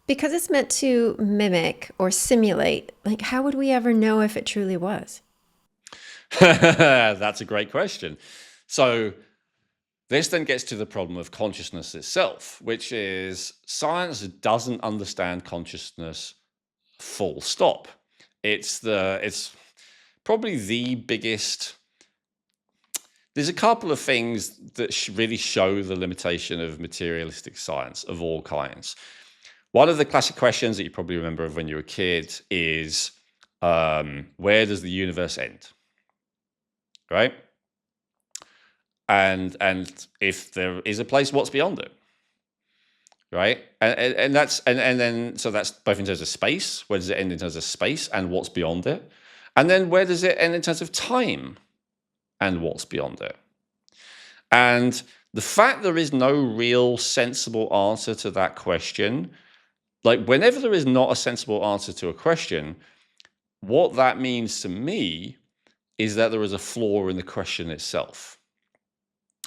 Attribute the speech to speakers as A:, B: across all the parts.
A: Because it's meant to mimic or simulate, like, how would we ever know if it truly was?
B: That's a great question. So this then gets to the problem of consciousness itself, which is science doesn't understand consciousness full stop. It's probably the biggest. There's a couple of things that really show the limitation of materialistic science of all kinds. One of the classic questions that you probably remember of when you were a kid is, where does the universe end? Right? And if there is a place, what's beyond it? Right? And that's and then so that's both in terms of space. Where does it end in terms of space and what's beyond it? And then where does it end in terms of time and what's beyond it? And the fact there is no real sensible answer to that question, like whenever there is not a sensible answer to a question, what that means to me is that there is a flaw in the question itself.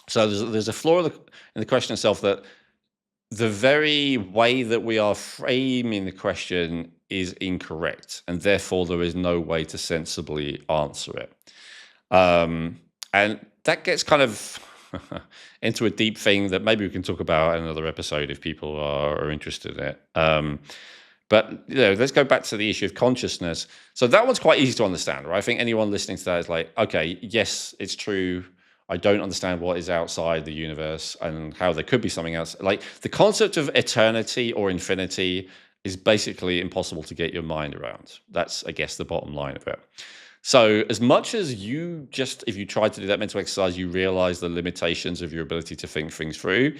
B: So there's a flaw in the question itself, that the very way that we are framing the question is incorrect, and therefore there is no way to sensibly answer it. And that gets kind of into a deep thing that maybe we can talk about in another episode if people are interested in it. But let's go back to the issue of consciousness. So that one's quite easy to understand, right? I think anyone listening to that is like, okay, yes, it's true. I don't understand what is outside the universe and how there could be something else. Like the concept of eternity or infinity is basically impossible to get your mind around. That's, I guess, the bottom line of it. So as much as if you try to do that mental exercise, you realize the limitations of your ability to think things through,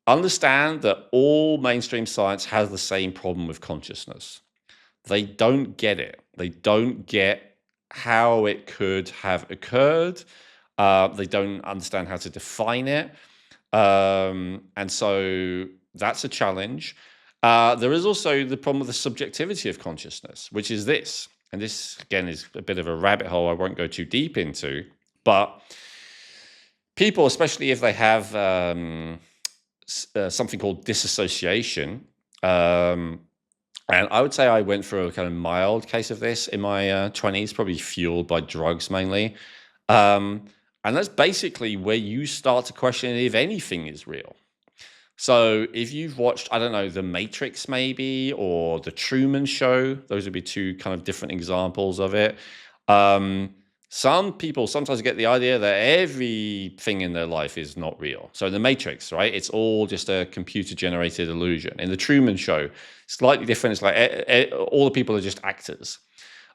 B: understand that all mainstream science has the same problem with consciousness. They don't get it. They don't get how it could have occurred. They don't understand how to define it. And so that's a challenge. There is also the problem of the subjectivity of consciousness, which is this. And this, again, is a bit of a rabbit hole I won't go too deep into. But people, especially if they have something called disassociation, and I would say I went through a kind of mild case of this in my 20s, probably fueled by drugs mainly. And that's basically where you start to question if anything is real. So if you've watched, I don't know, The Matrix maybe, or The Truman Show, those would be two kind of different examples of it. Some people sometimes get the idea that everything in their life is not real. So in The Matrix, right, it's all just a computer-generated illusion. In The Truman Show, slightly different. It's like all the people are just actors.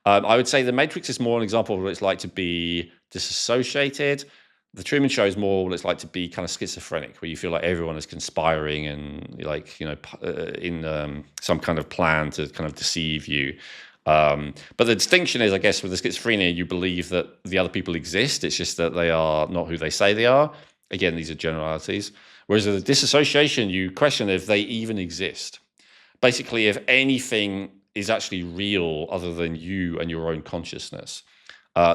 B: I would say The Matrix is more an example of what it's like to be disassociated. The Truman Show is more what it's like to be kind of schizophrenic, where you feel like everyone is conspiring and in some kind of plan to kind of deceive you. But the distinction is, I guess, with the schizophrenia, you believe that the other people exist. It's just that they are not who they say they are. Again, these are generalities. Whereas with the disassociation, you question if they even exist. Basically, if anything is actually real other than you and your own consciousness.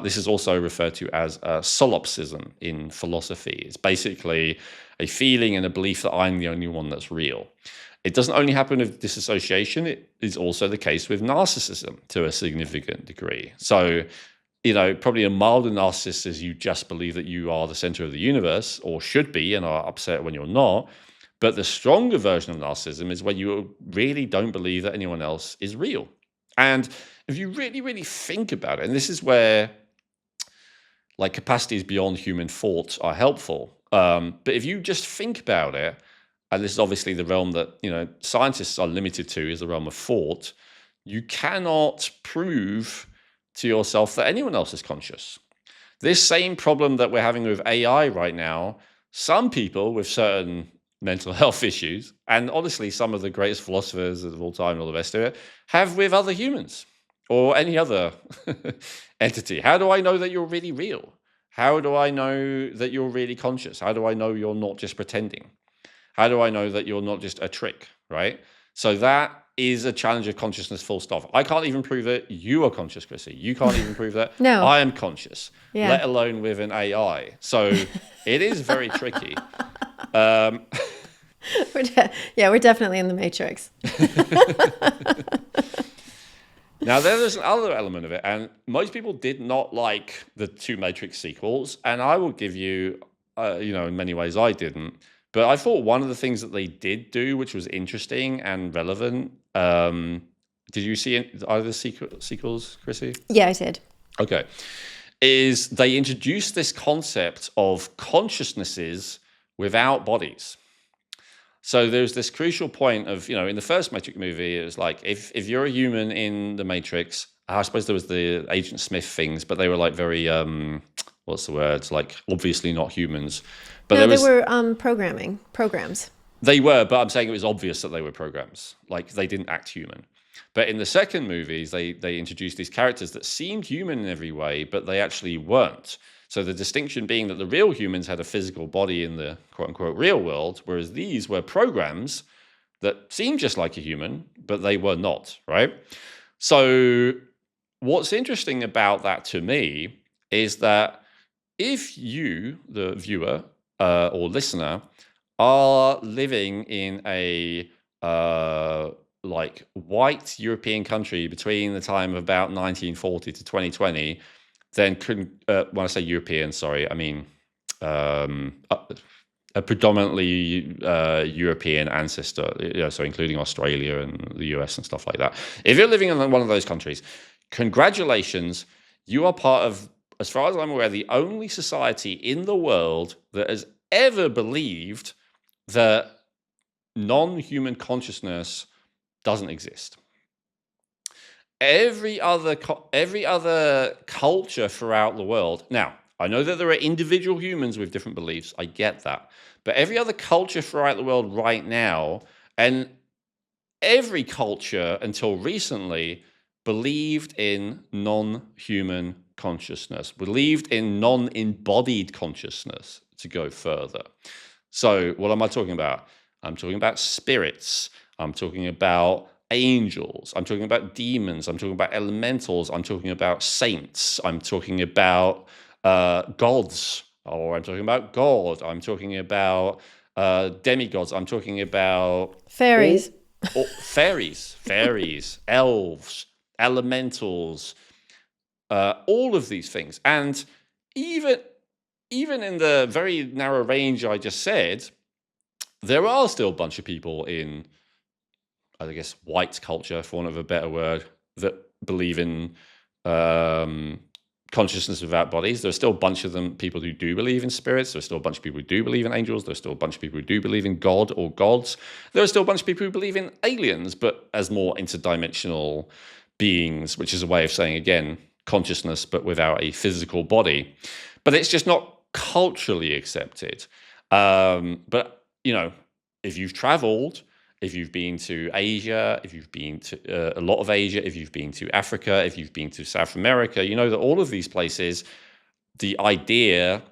B: This is also referred to as solipsism in philosophy. It's basically a feeling and a belief that I'm the only one that's real. It doesn't only happen with disassociation, it is also the case with narcissism to a significant degree. So, probably a milder narcissist is you just believe that you are the center of the universe, or should be, and are upset when you're not. But the stronger version of narcissism is where you really don't believe that anyone else is real. And if you really, really think about it, and this is where like capacities beyond human thought are helpful. But if you just think about it, and this is obviously the realm that scientists are limited to, is the realm of thought, you cannot prove to yourself that anyone else is conscious. This same problem that we're having with AI right now, some people with certain mental health issues, and honestly, some of the greatest philosophers of all time and all the rest of it, have with other humans or any other entity. How do I know that you're really real? How do I know that you're really conscious? How do I know you're not just pretending? How do I know that you're not just a trick, right? So that is a challenge of consciousness, full stop. I can't even prove that you are conscious, Chrissy. You can't even prove that
A: No.
B: I am conscious,
A: Yeah.
B: let alone with an AI. So it is very tricky. Um,
A: Yeah, we're definitely in the Matrix.
B: Now, there's another element of it, and most people did not like the two Matrix sequels, and I will give you, in many ways I didn't. But I thought one of the things that they did do, which was interesting and relevant, did you see either sequels, Chrissy?
A: Yeah, I did.
B: Okay. Is they introduced this concept of consciousnesses without bodies. So there's this crucial point of, in the first Matrix movie, it was like, if you're a human in the Matrix, I suppose there was the Agent Smith things, but they were like very, what's the word? Like obviously not humans. But
A: No,
B: there
A: they
B: was,
A: were programs.
B: they were, but I'm saying it was obvious that they were programs. Like they didn't act human. But in the second movies, they introduced these characters that seemed human in every way, but they actually weren't. So the distinction being that the real humans had a physical body in the quote unquote real world, whereas these were programs that seemed just like a human, but they were not, right? So what's interesting about that to me is that if you, the viewer or listener, are living in a like white European country between the time of about 1940 to 2020, then when I say European, sorry, I mean a predominantly European ancestor, so including Australia and the US and stuff like that. If you're living in one of those countries, congratulations, you are part of, as far as I'm aware, the only society in the world that has ever believed that non-human consciousness doesn't exist. Every other culture throughout the world. Now, I know that there are individual humans with different beliefs. I get that. But every other culture throughout the world right now, and every culture until recently, believed in non-human consciousness, believed in non-embodied consciousness, to go further. So what am I talking about? I'm talking about spirits. I'm talking about angels. I'm talking about demons. I'm talking about elementals. I'm talking about saints. I'm talking about gods, or I'm talking about God. I'm talking about demigods. I'm talking about
A: Fairies.
B: fairies, elves, elementals, all of these things. And even in the very narrow range I just said, there are still a bunch of people in, I guess, white culture, for want of a better word, that believe in consciousness without bodies. There's still a bunch of people who do believe in spirits. There's still a bunch of people who do believe in angels. There's still a bunch of people who do believe in God or gods. There's still a bunch of people who believe in aliens, but as more interdimensional beings, which is a way of saying, again, consciousness, but without a physical body. But it's just not culturally accepted. But, if you've traveled, if you've been to Asia, if you've been to a lot of Asia, if you've been to Africa, if you've been to South America, you know that all of these places, the idea,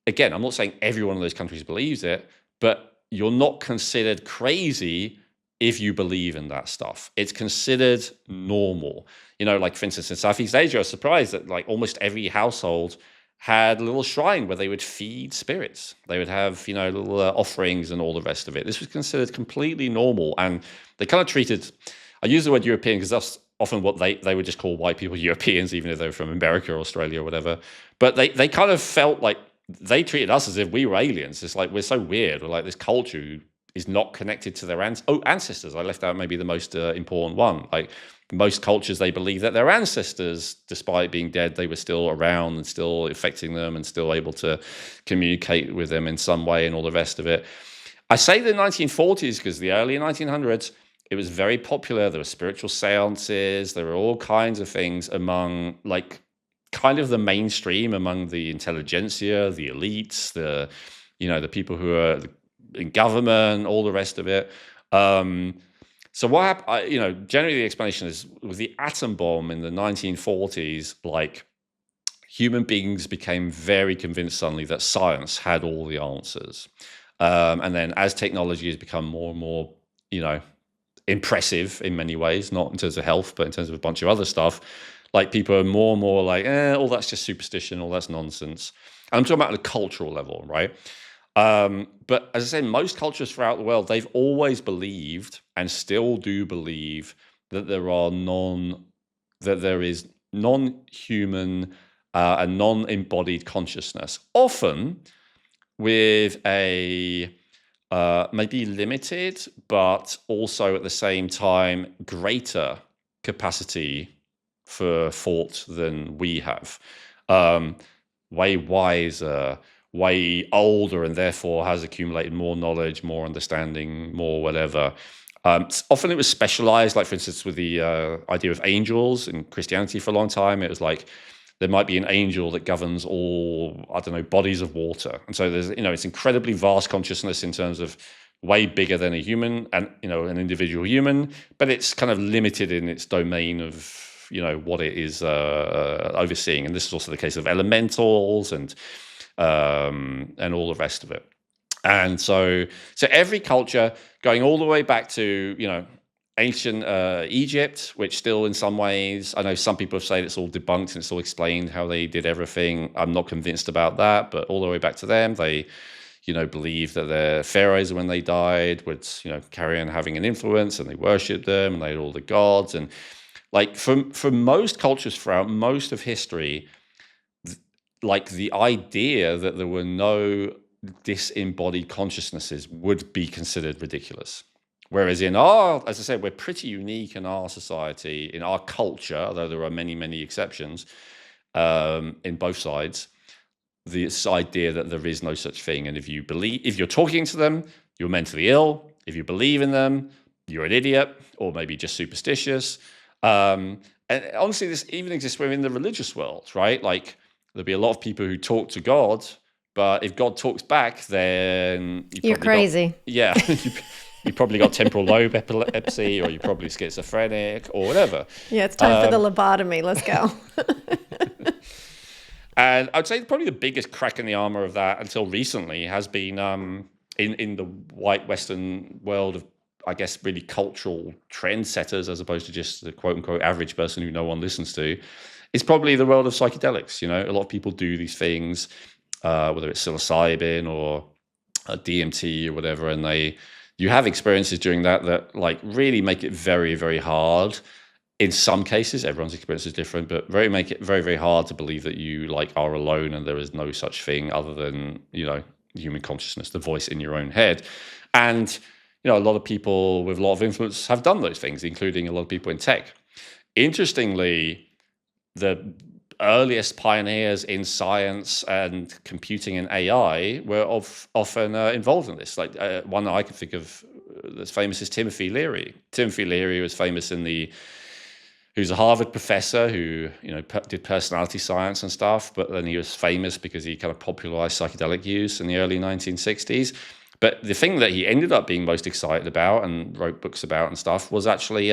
B: again, I'm not saying every one of those countries believes it, but you're not considered crazy if you believe in that stuff. It's considered normal. Like for instance, in Southeast Asia, I was surprised that like almost every household had a little shrine where they would feed spirits. They would have, little offerings and all the rest of it. This was considered completely normal. And they kind of treated, I use the word European because that's often what they would just call white people Europeans, even if they were from America or Australia or whatever. But they kind of felt like they treated us as if we were aliens. It's like, we're so weird. We're like this culture who is not connected to their ancestors. I left out maybe the most important one. Like, most cultures, they believe that their ancestors, despite being dead, they were still around and still affecting them and still able to communicate with them in some way and all the rest of it. I say the 1940s because the early 1900s, it was very popular. There were spiritual seances. There were all kinds of things among, like, kind of the mainstream, among the intelligentsia, the elites, the people who are in government, all the rest of it. So what happened, generally the explanation is with the atom bomb in the 1940s, like human beings became very convinced suddenly that science had all the answers. And then as technology has become more and more, impressive in many ways, not in terms of health, but in terms of a bunch of other stuff, like people are more and more like, all that's just superstition, all that's nonsense. And I'm talking about on a cultural level, right? But as I say, most cultures throughout the world, they've always believed and still do believe that there is non-human and non-embodied consciousness, often with a maybe limited, but also at the same time greater capacity for thought than we have. Um, Way wiser, way older, and therefore has accumulated more knowledge, more understanding, more whatever. Often it was specialized, like for instance, with the idea of angels in Christianity for a long time. It was like there might be an angel that governs all, I don't know, bodies of water. And so there's, it's incredibly vast consciousness in terms of way bigger than a human and, an individual human, but it's kind of limited in its domain of, what it is overseeing. And this is also the case of elementals and all the rest of it. And so every culture, going all the way back to, ancient Egypt, which still in some ways, I know some people have said it's all debunked and it's all explained how they did everything. I'm not convinced about that, but all the way back to them, they, believed that their pharaohs, when they died, would, carry on having an influence, and they worshipped them and they had all the gods. And like for most cultures throughout most of history, like the idea that there were no disembodied consciousnesses would be considered ridiculous. Whereas as I said, we're pretty unique in our society, in our culture, although there are many, many exceptions in both sides, this idea that there is no such thing. And if you're talking to them, you're mentally ill. If you believe in them, you're an idiot, or maybe just superstitious. And honestly, this even exists within the religious world, right? Like there'll be a lot of people who talk to God, but if God talks back, then
A: you're crazy.
B: Yeah. You probably got temporal lobe epilepsy, or you're probably schizophrenic, or whatever.
A: Yeah, it's time for the lobotomy. Let's go.
B: And I'd say probably the biggest crack in the armor of that until recently has been in the white Western world of, I guess, really cultural trendsetters, as opposed to just the quote unquote average person who no one listens to. It's probably the world of psychedelics. A lot of people do these things, whether it's psilocybin or DMT or whatever, and you have experiences during that like really make it very, very hard. In some cases, everyone's experience is different, but make it very, very hard to believe that you are alone and there is no such thing other than, human consciousness, the voice in your own head. And, a lot of people with a lot of influence have done those things, including a lot of people in tech. Interestingly, the earliest pioneers in science and computing and AI were often involved in this. Like one that I can think of that's famous is Timothy Leary. Timothy Leary was famous who's a Harvard professor who, did personality science and stuff, but then he was famous because he kind of popularized psychedelic use in the early 1960s. But the thing that he ended up being most excited about and wrote books about and stuff was actually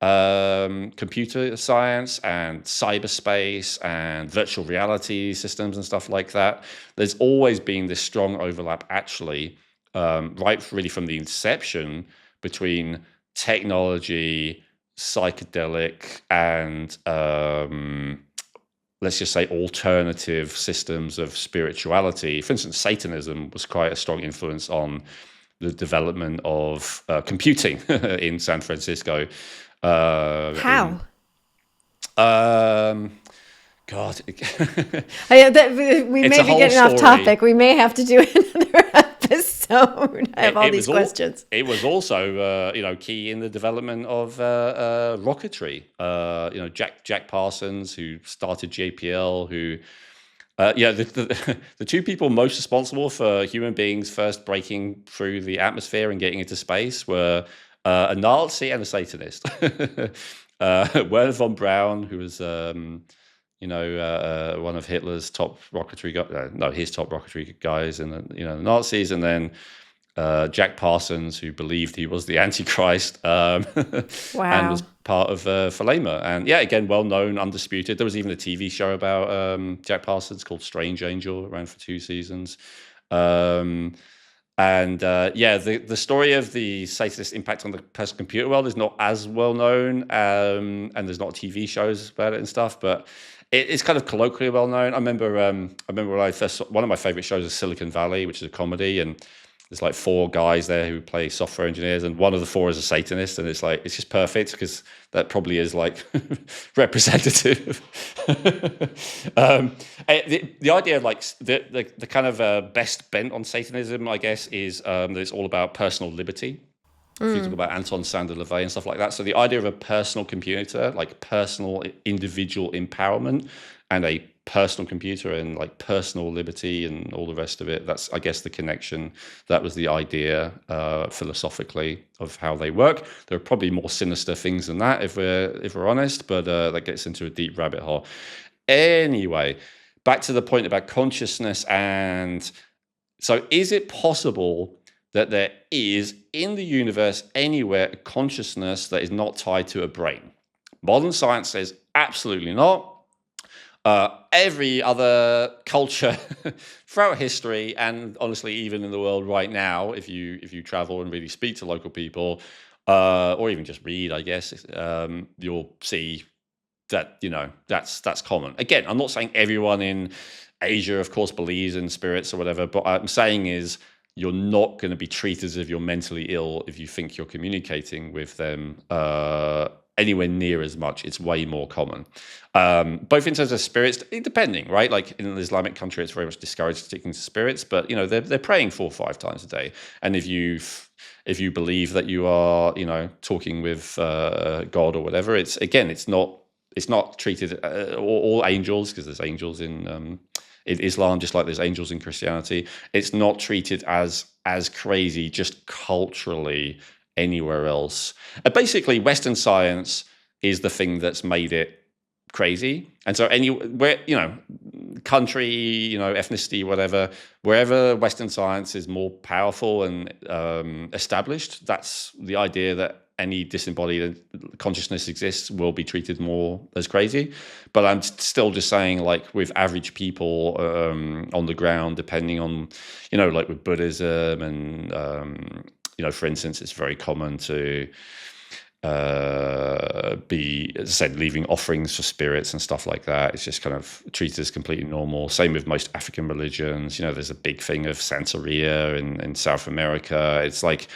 B: computer science and cyberspace and virtual reality systems and stuff like that. There's always been this strong overlap, actually, right really from the inception, between technology, psychedelic, and let's just say alternative systems of spirituality. For instance, Satanism was quite a strong influence on the development of computing in San Francisco.
A: How?
B: God,
A: we may be getting off topic. We may have to do another episode. I have all these questions.
B: It was also, key in the development of rocketry. Jack Parsons, who started JPL, who, the two people most responsible for human beings first breaking through the atmosphere and getting into space were a Nazi and a Satanist. Werner von Braun, who was, one of Hitler's top rocketry guys, his top rocketry guys in the Nazis, and then Jack Parsons, who believed he was the Antichrist,
A: wow.
B: and was part of Thelema. And again, well known, undisputed. There was even a TV show about Jack Parsons called Strange Angel, ran for 2 seasons. The story of the Satanist impact on the personal computer world is not as well known, and there's not TV shows about it and stuff. But it's kind of colloquially well known. I remember when I first one of my favorite shows is Silicon Valley, which is a comedy, and there's like four guys there who play software engineers, and one of the four is a Satanist, and it's just perfect because that probably is like representative. The idea of like the kind of best bent on Satanism, I guess, is that it's all about personal liberty. If you talk about Anton Sander LaVey and stuff like that. So the idea of a personal computer, like personal individual empowerment, and a personal computer and like personal liberty and all the rest of it. That's, I guess, the connection. That was the idea philosophically of how they work. There are probably more sinister things than that if we're honest, but that gets into a deep rabbit hole. Anyway, back to the point about consciousness. And so is it possible that there is in the universe anywhere a consciousness that is not tied to a brain? Modern science says absolutely not. Every other culture throughout history, and honestly, even in the world right now, if you travel and really speak to local people, or even just read, I guess, you'll see that that's common. Again, I'm not saying everyone in Asia, of course, believes in spirits or whatever, but what I'm saying is you're not going to be treated as if you're mentally ill if you think you're communicating with them anywhere near as much. It's way more common, both in terms of spirits, depending, right? Like in an Islamic country, it's very much discouraged sticking to spirits, but they're praying 4 or 5 times a day, and if you believe that you are talking with God or whatever, it's not treated all angels, because there's angels in Islam, just like there's angels in Christianity. It's not treated as crazy, just culturally anywhere else. Basically, Western science is the thing that's made it crazy. And so anywhere, country, ethnicity, whatever, wherever Western science is more powerful and established, that's the idea that any disembodied consciousness exists will be treated more as crazy. But I'm still just saying, like with average people on the ground, depending on, like with Buddhism and, for instance, it's very common to be, as I said, leaving offerings for spirits and stuff like that. It's just kind of treated as completely normal. Same with most African religions. There's a big thing of Santeria in South America. It's like,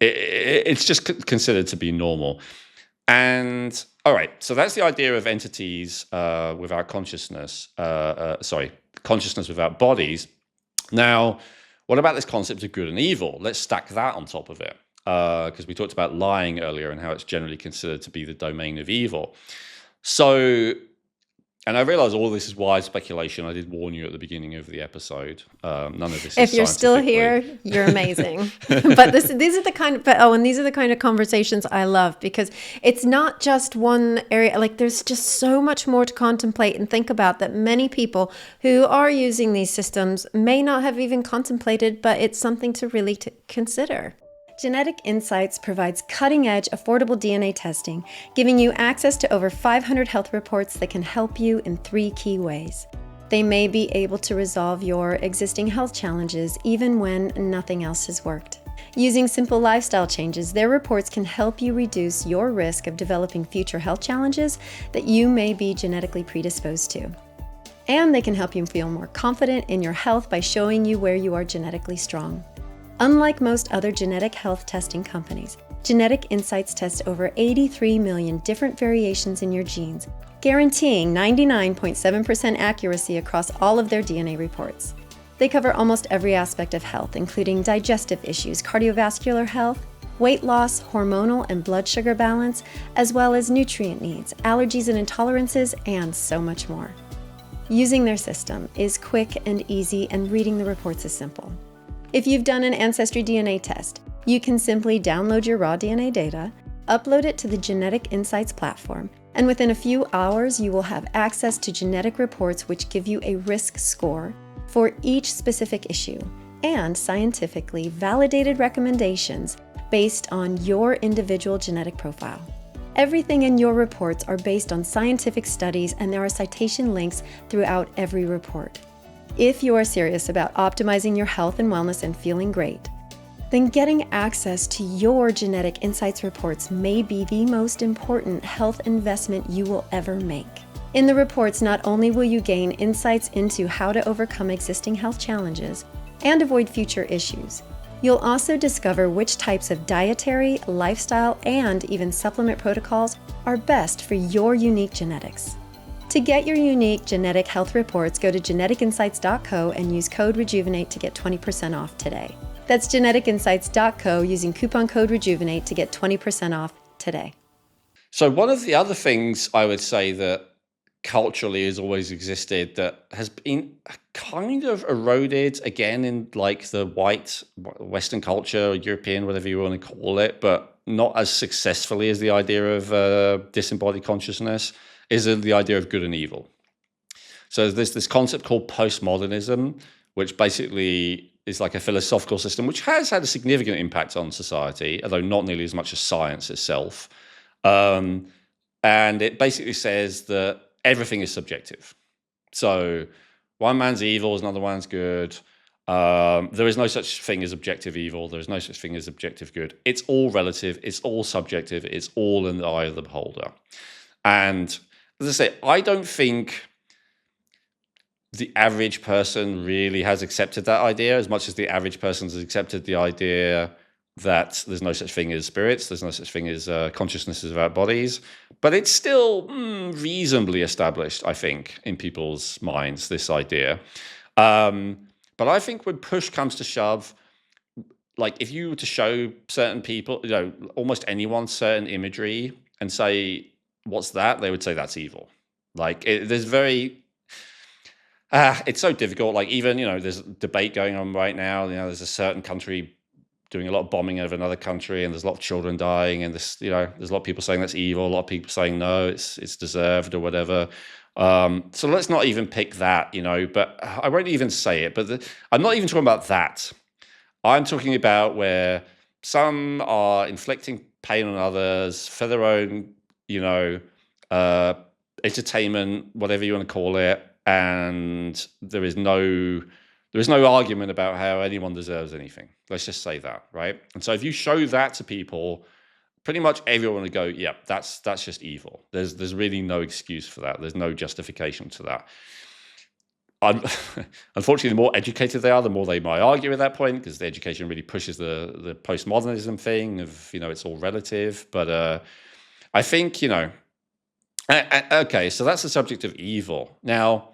B: it's just considered to be normal. And all right, so that's the idea of entities without consciousness. Consciousness without bodies. Now, what about this concept of good and evil? Let's stack that on top of it, because we talked about lying earlier and how it's generally considered to be the domain of evil. So, and I realize all this is wide speculation. I did warn you at the beginning of the episode. None of this.
A: If you're still here, you're amazing. But these are the kind of conversations I love, because it's not just one area. Like there's just so much more to contemplate and think about that many people who are using these systems may not have even contemplated, but it's something to really consider. Genetic Insights provides cutting-edge, affordable DNA testing, giving you access to over 500 health reports that can help you in 3 key ways. They may be able to resolve your existing health challenges even when nothing else has worked. Using simple lifestyle changes, their reports can help you reduce your risk of developing future health challenges that you may be genetically predisposed to. And they can help you feel more confident in your health by showing you where you are genetically strong. Unlike most other genetic health testing companies, Genetic Insights tests over 83 million different variations in your genes, guaranteeing 99.7% accuracy across all of their DNA reports. They cover almost every aspect of health, including digestive issues, cardiovascular health, weight loss, hormonal and blood sugar balance, as well as nutrient needs, allergies and intolerances, and so much more. Using their system is quick and easy, and reading the reports is simple. If you've done an Ancestry DNA test, you can simply download your raw DNA data, upload it to the Genetic Insights platform, and within a few hours you will have access to genetic reports which give you a risk score for each specific issue and scientifically validated recommendations based on your individual genetic profile. Everything in your reports are based on scientific studies, and there are citation links throughout every report. If you are serious about optimizing your health and wellness and feeling great, then getting access to your Genetic Insights reports may be the most important health investment you will ever make. In the reports, not only will you gain insights into how to overcome existing health challenges and avoid future issues, you'll also discover which types of dietary, lifestyle, and even supplement protocols are best for your unique genetics. To get your unique genetic health reports, go to geneticinsights.co and use code Rejuvenate to get 20% off today. That's geneticinsights.co using coupon code Rejuvenate to get 20% off today.
B: So one of the other things I would say that culturally has always existed that has been kind of eroded again in like the white Western culture or European, whatever you want to call it, but not as successfully as the idea of disembodied consciousness, is the idea of good and evil. So there's this concept called postmodernism, which basically is like a philosophical system which has had a significant impact on society, although not nearly as much as science itself. And it basically says that everything is subjective. So one man's evil is another man's good. There is no such thing as objective evil. There is no such thing as objective good. It's all relative. It's all subjective. It's all in the eye of the beholder. And as I say, I don't think the average person really has accepted that idea as much as the average person has accepted the idea that there's no such thing as spirits, there's no such thing as consciousnesses of our bodies. But it's still reasonably established, I think, in people's minds, this idea. But I think when push comes to shove, like if you were to show certain people, almost anyone, certain imagery and say, what's that? They would say that's evil. Like there's very, it's so difficult. Like even, there's a debate going on right now. There's a certain country doing a lot of bombing of another country and there's a lot of children dying and this, there's a lot of people saying that's evil. A lot of people saying, no, it's deserved or whatever. So let's not even pick that, but I won't even say it, but I'm not even talking about that. I'm talking about where some are inflicting pain on others for their own, entertainment, whatever you want to call it, and there is no argument about how anyone deserves anything. Let's just say that, right? And so if you show that to people, pretty much everyone will go, yeah, that's just evil. There's really no excuse for that. There's no justification to that. Unfortunately, the more educated they are, the more they might argue at that point, because the education really pushes the postmodernism thing of, it's all relative. But I think, okay, so that's the subject of evil. Now,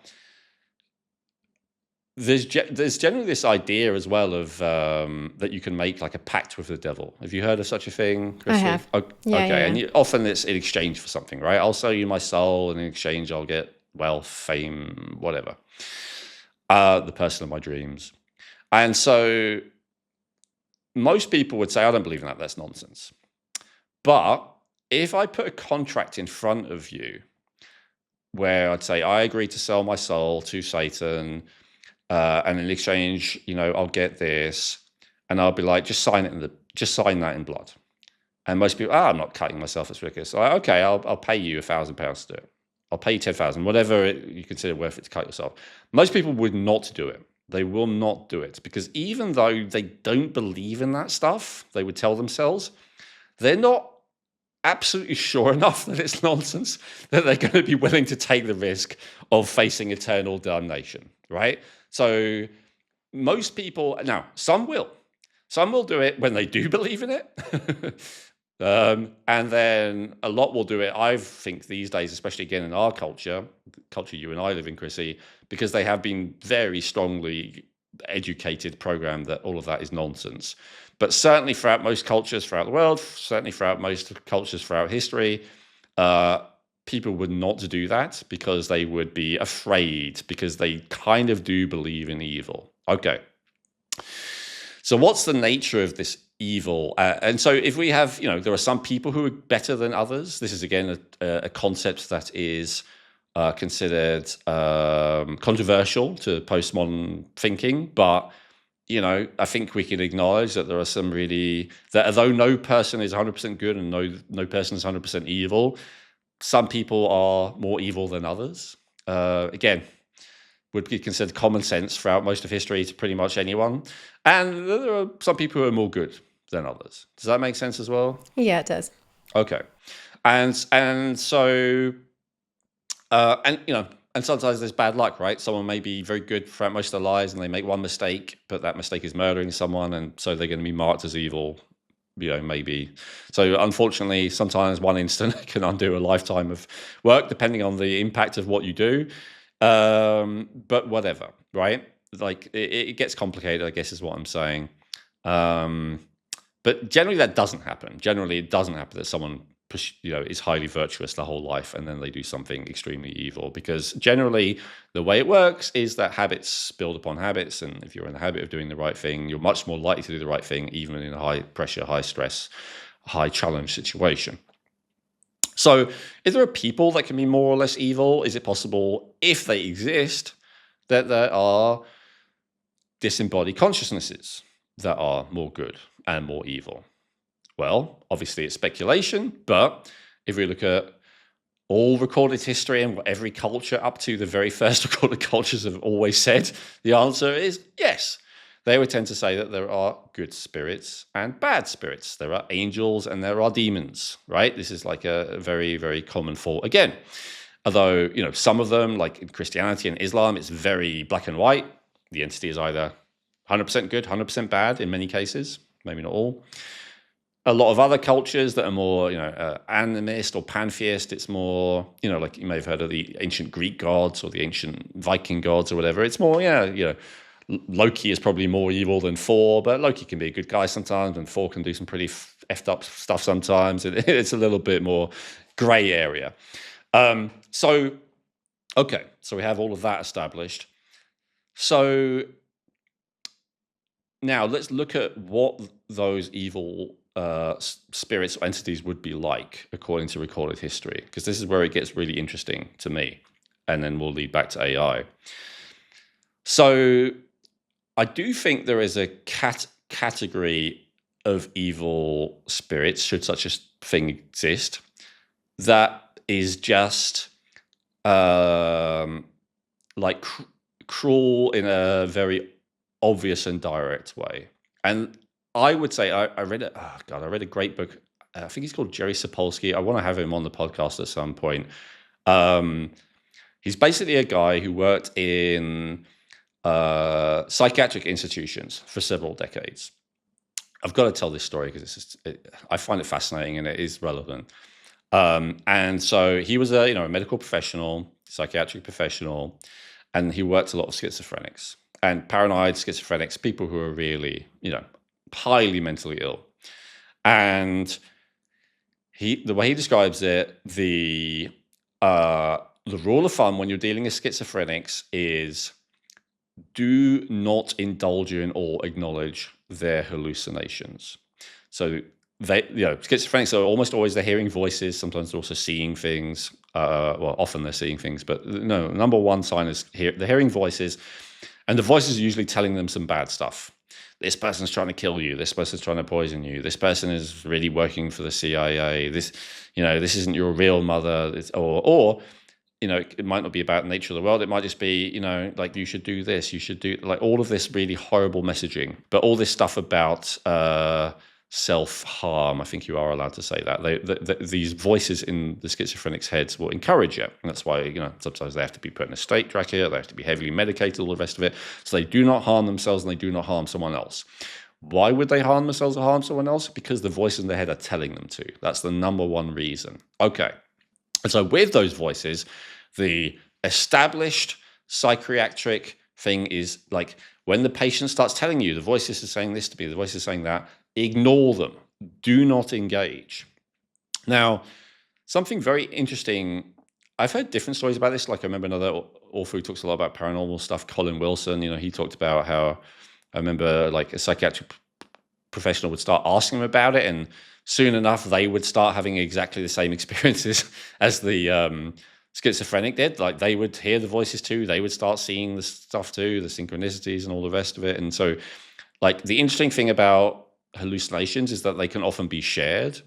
B: there's generally this idea as well of that you can make like a pact with the devil. Have you heard of such a thing, Chrissy?
A: I have.
B: Okay,
A: Yeah.
B: and often it's in exchange for something, right? I'll sell you my soul, and in exchange I'll get wealth, fame, whatever. The person of my dreams. And so most people would say, I don't believe in that. That's nonsense. But if I put a contract in front of you where I'd say, I agree to sell my soul to Satan, and in exchange, I'll get this, and I'll be like, just sign that in blood. And most people, I'm not cutting myself, it's ridiculous. So, okay, I'll pay you £1,000 to do it. I'll pay you 10,000, whatever you consider worth it to cut yourself. Most people would not do it. They will not do it because even though they don't believe in that stuff, they would tell themselves, they're not absolutely sure enough that it's nonsense that they're going to be willing to take the risk of facing eternal damnation, right? So most people, now some will do it when they do believe in it. And then a lot will do it, I think these days, especially again in our culture you and I live in, Chrissy, because they have been very strongly educated, programmed that all of that is nonsense. But certainly throughout most cultures throughout the world, certainly throughout most cultures throughout history, people would not do that because they would be afraid, because they kind of do believe in evil. Okay. So what's the nature of this evil? And so if we have, there are some people who are better than others. This is, again, a concept that is considered controversial to postmodern thinking. But, I think we can acknowledge that there are some that although no person is 100% good and no person is 100% evil, some people are more evil than others. Again, would be considered common sense throughout most of history to pretty much anyone. And there are some people who are more good than others. Does that make sense as well?
A: Yeah, it does.
B: Okay. And so And and sometimes there's bad luck, right? Someone may be very good throughout most of their lives, and they make one mistake, but that mistake is murdering someone, and so they're going to be marked as evil. Maybe. So unfortunately, sometimes one instant can undo a lifetime of work, depending on the impact of what you do. But whatever, right? Like it gets complicated, I guess, is what I'm saying. Um, but generally, that doesn't happen. Generally, it doesn't happen that someone is highly virtuous their whole life and then they do something extremely evil. Because generally, the way it works is that habits build upon habits, and if you're in the habit of doing the right thing, you're much more likely to do the right thing, even in a high pressure, high stress, high challenge situation. So, if there are people that can be more or less evil, is it possible, if they exist, that there are disembodied consciousnesses that are more good and more evil? Well, obviously it's speculation, but if we look at all recorded history and what every culture up to the very first recorded cultures have always said, the answer is yes. They would tend to say that there are good spirits and bad spirits. There are angels and there are demons, right? This is like a very, very common thought. Again, although, some of them, like in Christianity and Islam, it's very black and white. The entity is either 100% good, 100% bad in many cases, maybe not all. A lot of other cultures that are more, animist or pantheist, it's more, like you may have heard of the ancient Greek gods or the ancient Viking gods or whatever. It's more, Loki is probably more evil than Thor, but Loki can be a good guy sometimes, and Thor can do some pretty effed up stuff sometimes. It's a little bit more gray area. So we have all of that established. So now let's look at what those evil spirits or entities would be like according to recorded history, because this is where it gets really interesting to me, and then we'll lead back to AI. So I do think there is a category of evil spirits, should such a thing exist, that is just like cruel in a very obvious and direct way. And I would say I read it. Oh God, I read a great book. I think he's called Jerry Sapolsky. I want to have him on the podcast at some point. He's basically a guy who worked in psychiatric institutions for several decades. I've got to tell this story because I find it fascinating and it is relevant. And so he was a medical professional, psychiatric professional, and he worked a lot of schizophrenics and paranoid schizophrenics, people who are really, highly mentally ill. And the way he describes it, the rule of thumb when you're dealing with schizophrenics is do not indulge in or acknowledge their hallucinations. So schizophrenics are almost always they're hearing voices. Sometimes they're also seeing things. Often they're seeing things, but no, number one sign is they're hearing voices, and the voices are usually telling them some bad stuff. This person's trying to kill you. This person's trying to poison you. This person is really working for the CIA. This isn't your real mother. Or it might not be about the nature of the world. It might just be, like you should do this. You should do like all of this really horrible messaging. But all this stuff about self-harm, I think you are allowed to say that. These voices in the schizophrenics' heads will encourage it. And that's why, sometimes they have to be put in a state tracker. They have to be heavily medicated, all the rest of it. So they do not harm themselves and they do not harm someone else. Why would they harm themselves or harm someone else? Because the voices in their head are telling them to. That's the number one reason. Okay. And so with those voices, the established psychiatric thing is like when the patient starts telling you the voices are saying this to me, the voices are saying that, ignore them. Do not engage. Now, something very interesting, I've heard different stories about this. Like I remember another author who talks a lot about paranormal stuff, Colin Wilson. He talked about how I remember like a psychiatric professional would start asking him about it, and soon enough they would start having exactly the same experiences as the schizophrenic did. Like they would hear the voices too. They would start seeing the stuff too, the synchronicities and all the rest of it. And so like the interesting thing about hallucinations is that they can often be shared.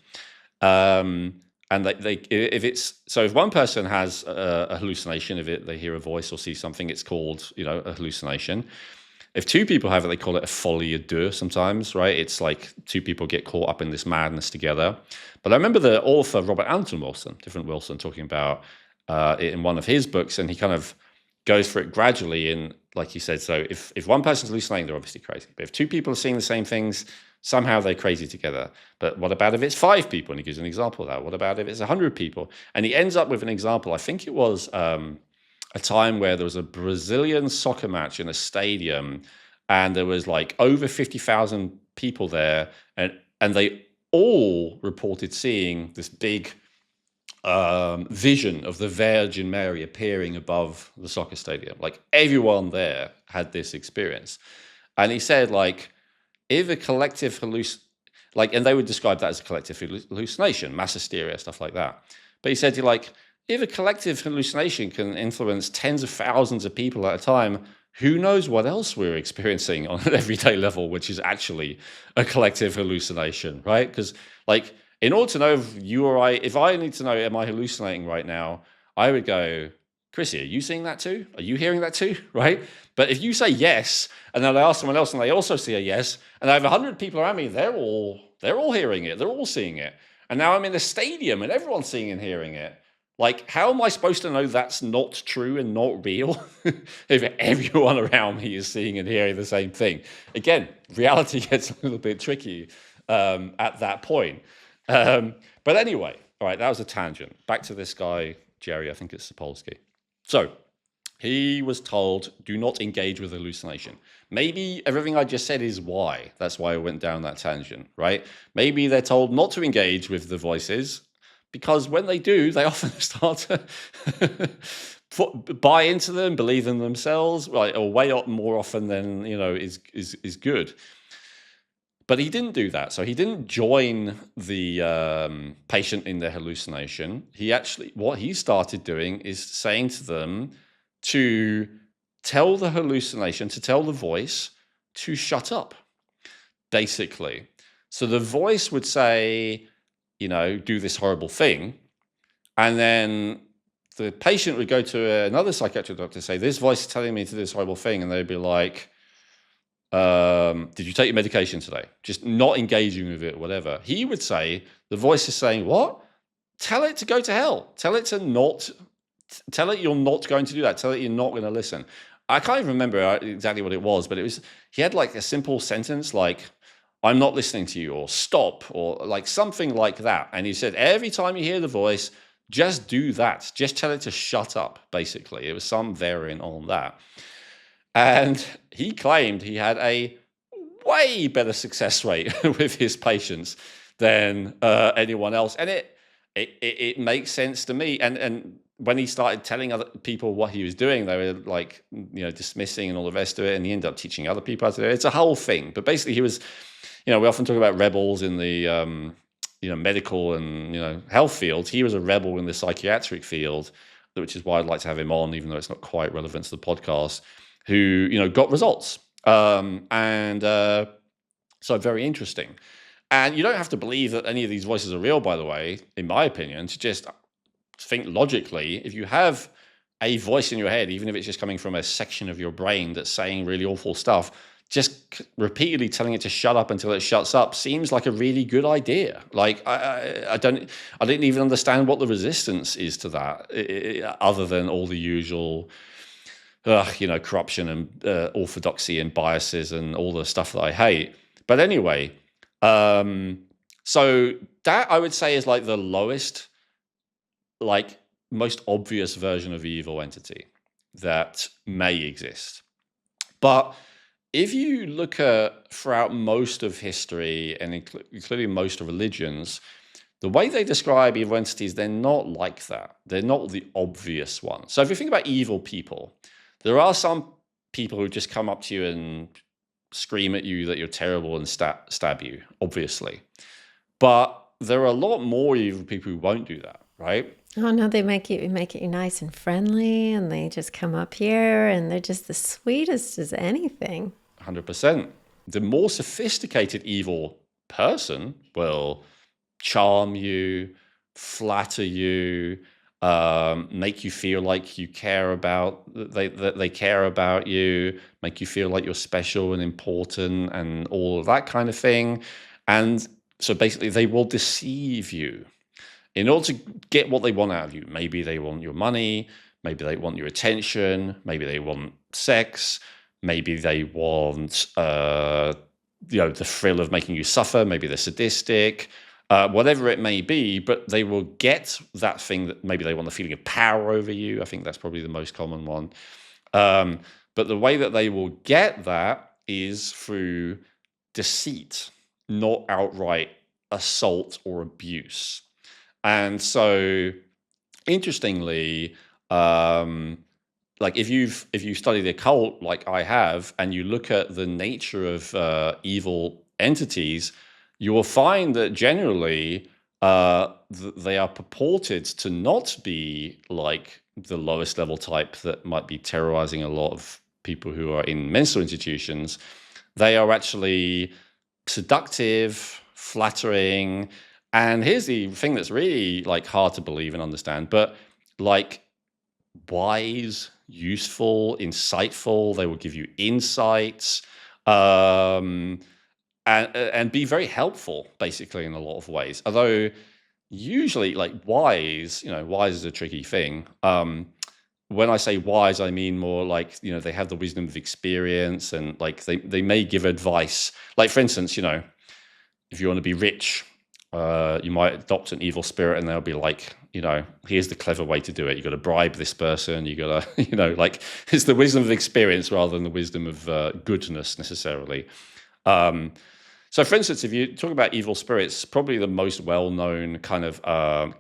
B: And if one person has a hallucination, they hear a voice or see something, it's called, a hallucination. If two people have it, they call it a folie à deux sometimes, right? It's like two people get caught up in this madness together. But I remember the author, Robert Anton Wilson, different Wilson, talking about in one of his books, and he kind of goes for it gradually. And like you said, so if one person's hallucinating, they're obviously crazy. But if two people are seeing the same things, somehow they're crazy together. But what about if it's 5 people? And he gives an example of that. What about if it's 100 people? And he ends up with an example. I think it was a time where there was a Brazilian soccer match in a stadium, and there was like over 50,000 people there, and they all reported seeing this big vision of the Virgin Mary appearing above the soccer stadium. Like everyone there had this experience. And he said, like, if a collective and they would describe that as a collective hallucination, mass hysteria, stuff like that. But he said, like, if a collective hallucination can influence tens of thousands of people at a time, who knows what else we're experiencing on an everyday level, which is actually a collective hallucination, right? Because, like, in order to know if you or if I need to know, am I hallucinating right now, I would go, Chrissy, are you seeing that too? Are you hearing that too? Right? But if you say yes, and then I ask someone else and they also see a yes, and I have 100 people around me, they're all hearing it, they're all seeing it. And now I'm in a stadium and everyone's seeing and hearing it. Like, how am I supposed to know that's not true and not real if everyone around me is seeing and hearing the same thing? Again, reality gets a little bit tricky at that point. But anyway, all right, that was a tangent. Back to this guy, Jerry, I think it's Sapolsky. So he was told, do not engage with hallucination. Maybe everything I just said is why. That's why I went down that tangent, right? Maybe they're told not to engage with the voices, because when they do, they often start to buy into them, believe in themselves, right, or way up more often than, is good. But he didn't do that. So he didn't join the patient in their hallucination. What he started doing is saying to them to tell the hallucination, to tell the voice to shut up, basically. So the voice would say, do this horrible thing. And then the patient would go to another psychiatric doctor and say, this voice is telling me to do this horrible thing. And they'd be like, did you take your medication today? Just not engaging with it, whatever. He would say, the voice is saying, what? Tell it to go to hell. Tell it you're not going to do that. Tell it you're not going to listen. I can't even remember exactly what it was, but he had like a simple sentence like, I'm not listening to you, or stop, or like something like that. And he said, every time you hear the voice, just do that. Just tell it to shut up, basically. It was some variant on that. And he claimed he had a way better success rate with his patients than anyone else. And it makes sense to me. And when he started telling other people what he was doing, they were like, dismissing and all the rest of it. And he ended up teaching other people how to do it. It's a whole thing. But basically he was, we often talk about rebels in the, medical and, health fields. He was a rebel in the psychiatric field, which is why I'd like to have him on, even though it's not quite relevant to the podcast, who, got results. So very interesting. And you don't have to believe that any of these voices are real, by the way, in my opinion, to just think logically. If you have a voice in your head, even if it's just coming from a section of your brain that's saying really awful stuff, just repeatedly telling it to shut up until it shuts up seems like a really good idea. Like, I didn't even understand what the resistance is to that, other than all the usual, corruption and orthodoxy and biases and all the stuff that I hate. But anyway, so that I would say is like the lowest, like most obvious version of the evil entity that may exist. But if you look at throughout most of history and including most of religions, the way they describe evil entities, they're not like that. They're not the obvious one. So if you think about evil people, there are some people who just come up to you and scream at you that you're terrible and stab you, obviously. But there are a lot more evil people who won't do that, right?
A: Oh no, they make it nice and friendly, and they just come up here and they're just the sweetest as anything.
B: 100%. The more sophisticated evil person will charm you, flatter you, make you feel like you care about they care about you, make you feel like you're special and important and all of that kind of thing. And so basically they will deceive you. in order to get what they want out of you. Maybe they want your money, maybe they want your attention, maybe they want sex, maybe they want the thrill of making you suffer, maybe they're sadistic, whatever it may be, but they will get that thing. That maybe they want the feeling of power over you. I think that's probably the most common one. But the way that they will get that is through deceit, not outright assault or abuse. And so, interestingly, like if you study the occult, like I have, and you look at the nature of evil entities, you will find that generally they are purported to not be like the lowest level type that might be terrorizing a lot of people who are in mental institutions. They are actually seductive, flattering, and here's the thing that's really like hard to believe and understand, but like wise, useful, insightful. They will give you insights, um, and be very helpful, basically, in a lot of ways. Although usually, like wise, wise is a tricky thing. When I say wise, I mean more like they have the wisdom of experience, and like they may give advice. Like for instance, if you want to be rich, you might adopt an evil spirit, and they'll be like, here's the clever way to do it. You got to bribe this person. You got to, like it's the wisdom of experience rather than the wisdom of goodness necessarily. So, for instance, if you talk about evil spirits, probably the most well-known kind of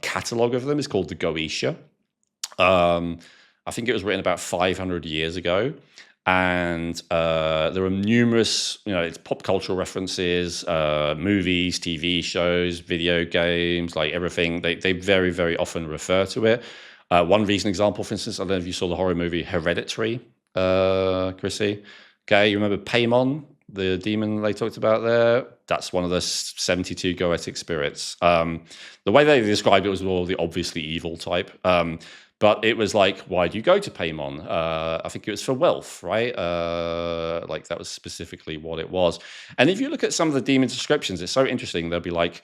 B: catalog of them is called the Goetia. I think it was written about 500 years ago. And there are numerous, it's pop cultural references, movies, TV shows, video games, like everything. They very, very often refer to it. One recent example, for instance, I don't know if you saw the horror movie Hereditary, Chrissy. Okay, you remember Paimon, the demon they talked about there? That's one of the 72 goetic spirits. The way they described it was all the obviously evil type. But it was like, why do you go to Paimon? I think it was for wealth, right? Like that was specifically what it was. And if you look at some of the demon descriptions, it's so interesting. They'll be like,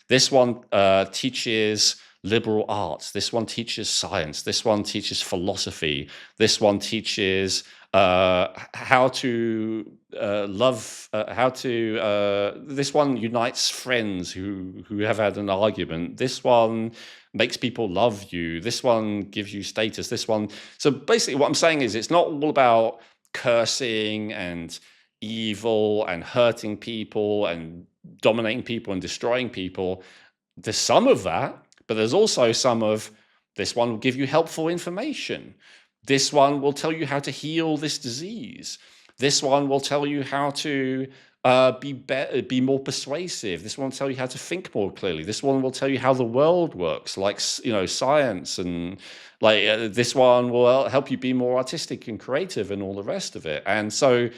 B: this one teaches liberal arts. This one teaches science. This one teaches philosophy. This one teaches how to love, this one unites friends who have had an argument. This one makes people love you. This one gives you status. This one. So basically what I'm saying is it's not all about cursing and evil and hurting people and dominating people and destroying people. There's some of that, but there's also some of this one will give you helpful information. This one will tell you how to heal this disease. This one will tell you how to be more persuasive. This one will tell you how to think more clearly. This one will tell you how the world works, like science, and like this one will help you be more artistic and creative and all the rest of it. And so,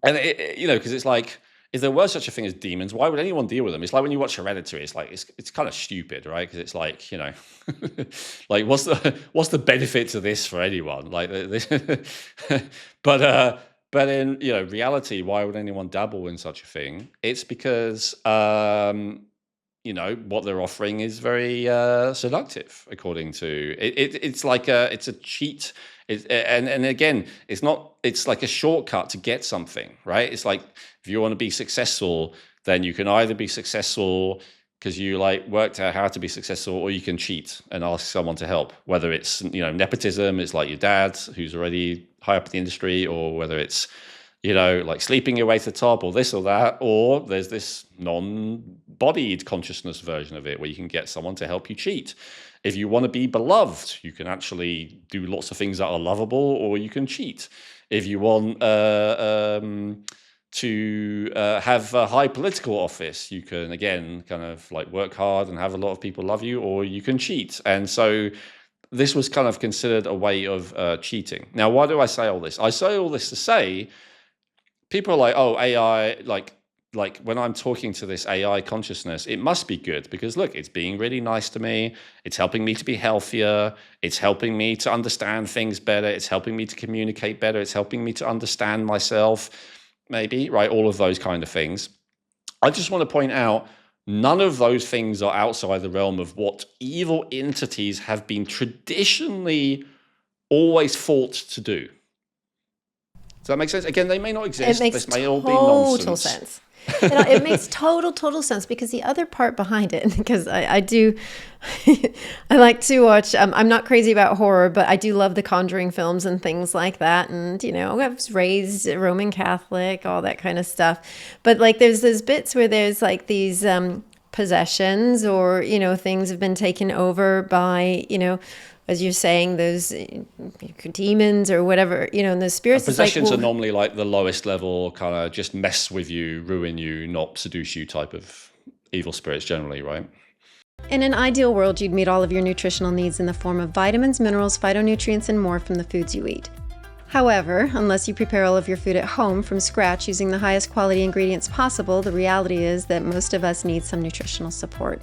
B: and because it's like, if there were such a thing as demons, why would anyone deal with them? It's like when you watch Hereditary, it's like it's kind of stupid, right? Because it's like like what's the benefit to this for anyone? Like this, but in reality, why would anyone dabble in such a thing? It's because what they're offering is very seductive, according to it. It's like it's a cheat. And again, it's not. It's like a shortcut to get something, right? It's like if you want to be successful, then you can either be successful because you like worked out how to be successful, or you can cheat and ask someone to help. Whether it's nepotism, it's like your dad who's already high up in the industry, or whether it's like sleeping your way to the top, or this or that, or there's this non-bodied consciousness version of it where you can get someone to help you cheat. If you want to be beloved, you can actually do lots of things that are lovable, or you can cheat. If you want to have a high political office, you can, again, kind of like work hard and have a lot of people love you, or you can cheat. And so this was kind of considered a way of cheating. Now, why do I say all this? I say all this to say, people are like, oh, AI, like when I'm talking to this AI consciousness, it must be good because look, it's being really nice to me. It's helping me to be healthier. It's helping me to understand things better. It's helping me to communicate better. It's helping me to understand myself, maybe, right? All of those kind of things. I just want to point out, None of those things are outside the realm of what evil entities have been traditionally always thought to do. Does that make sense? Again, they may not
A: It
B: exist.
A: makes
B: This may all be
A: total
B: nonsense.
A: sense. It makes total sense, because the other part behind it, because I do, I like to watch, I'm not crazy about horror, but I do love the Conjuring films and things like that. And, I was raised Roman Catholic, all that kind of stuff. But like there's those bits where there's like these possessions, or, things have been taken over by, as you're saying, those demons or whatever, and those spirits.
B: Possessions are normally like the lowest level, kind of just mess with you, ruin you, not seduce you type of evil spirits generally, right?
A: In an ideal world, you'd meet all of your nutritional needs in the form of vitamins, minerals, phytonutrients, and more from the foods you eat. However, unless you prepare all of your food at home from scratch using the highest quality ingredients possible, the reality is that most of us need some nutritional support.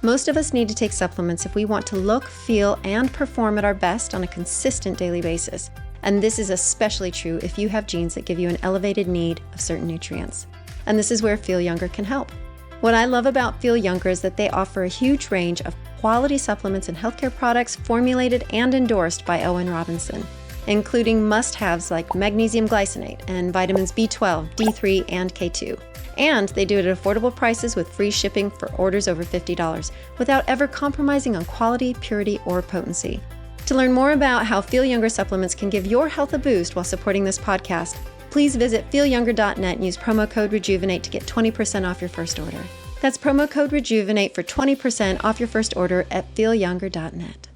A: Most of us need to take supplements if we want to look, feel, and perform at our best on a consistent daily basis. And this is especially true if you have genes that give you an elevated need of certain nutrients. And this is where Feel Younger can help. What I love about Feel Younger is that they offer a huge range of quality supplements and healthcare products formulated and endorsed by Owen Robinson, including must-haves like magnesium glycinate and vitamins B12, D3, and K2. And they do it at affordable prices with free shipping for orders over $50 without ever compromising on quality, purity, or potency. To learn more about how Feel Younger supplements can give your health a boost while supporting this podcast, please visit feelyounger.net and use promo code Rejuvenate to get 20% off your first order. That's promo code Rejuvenate for 20% off your first order at feelyounger.net.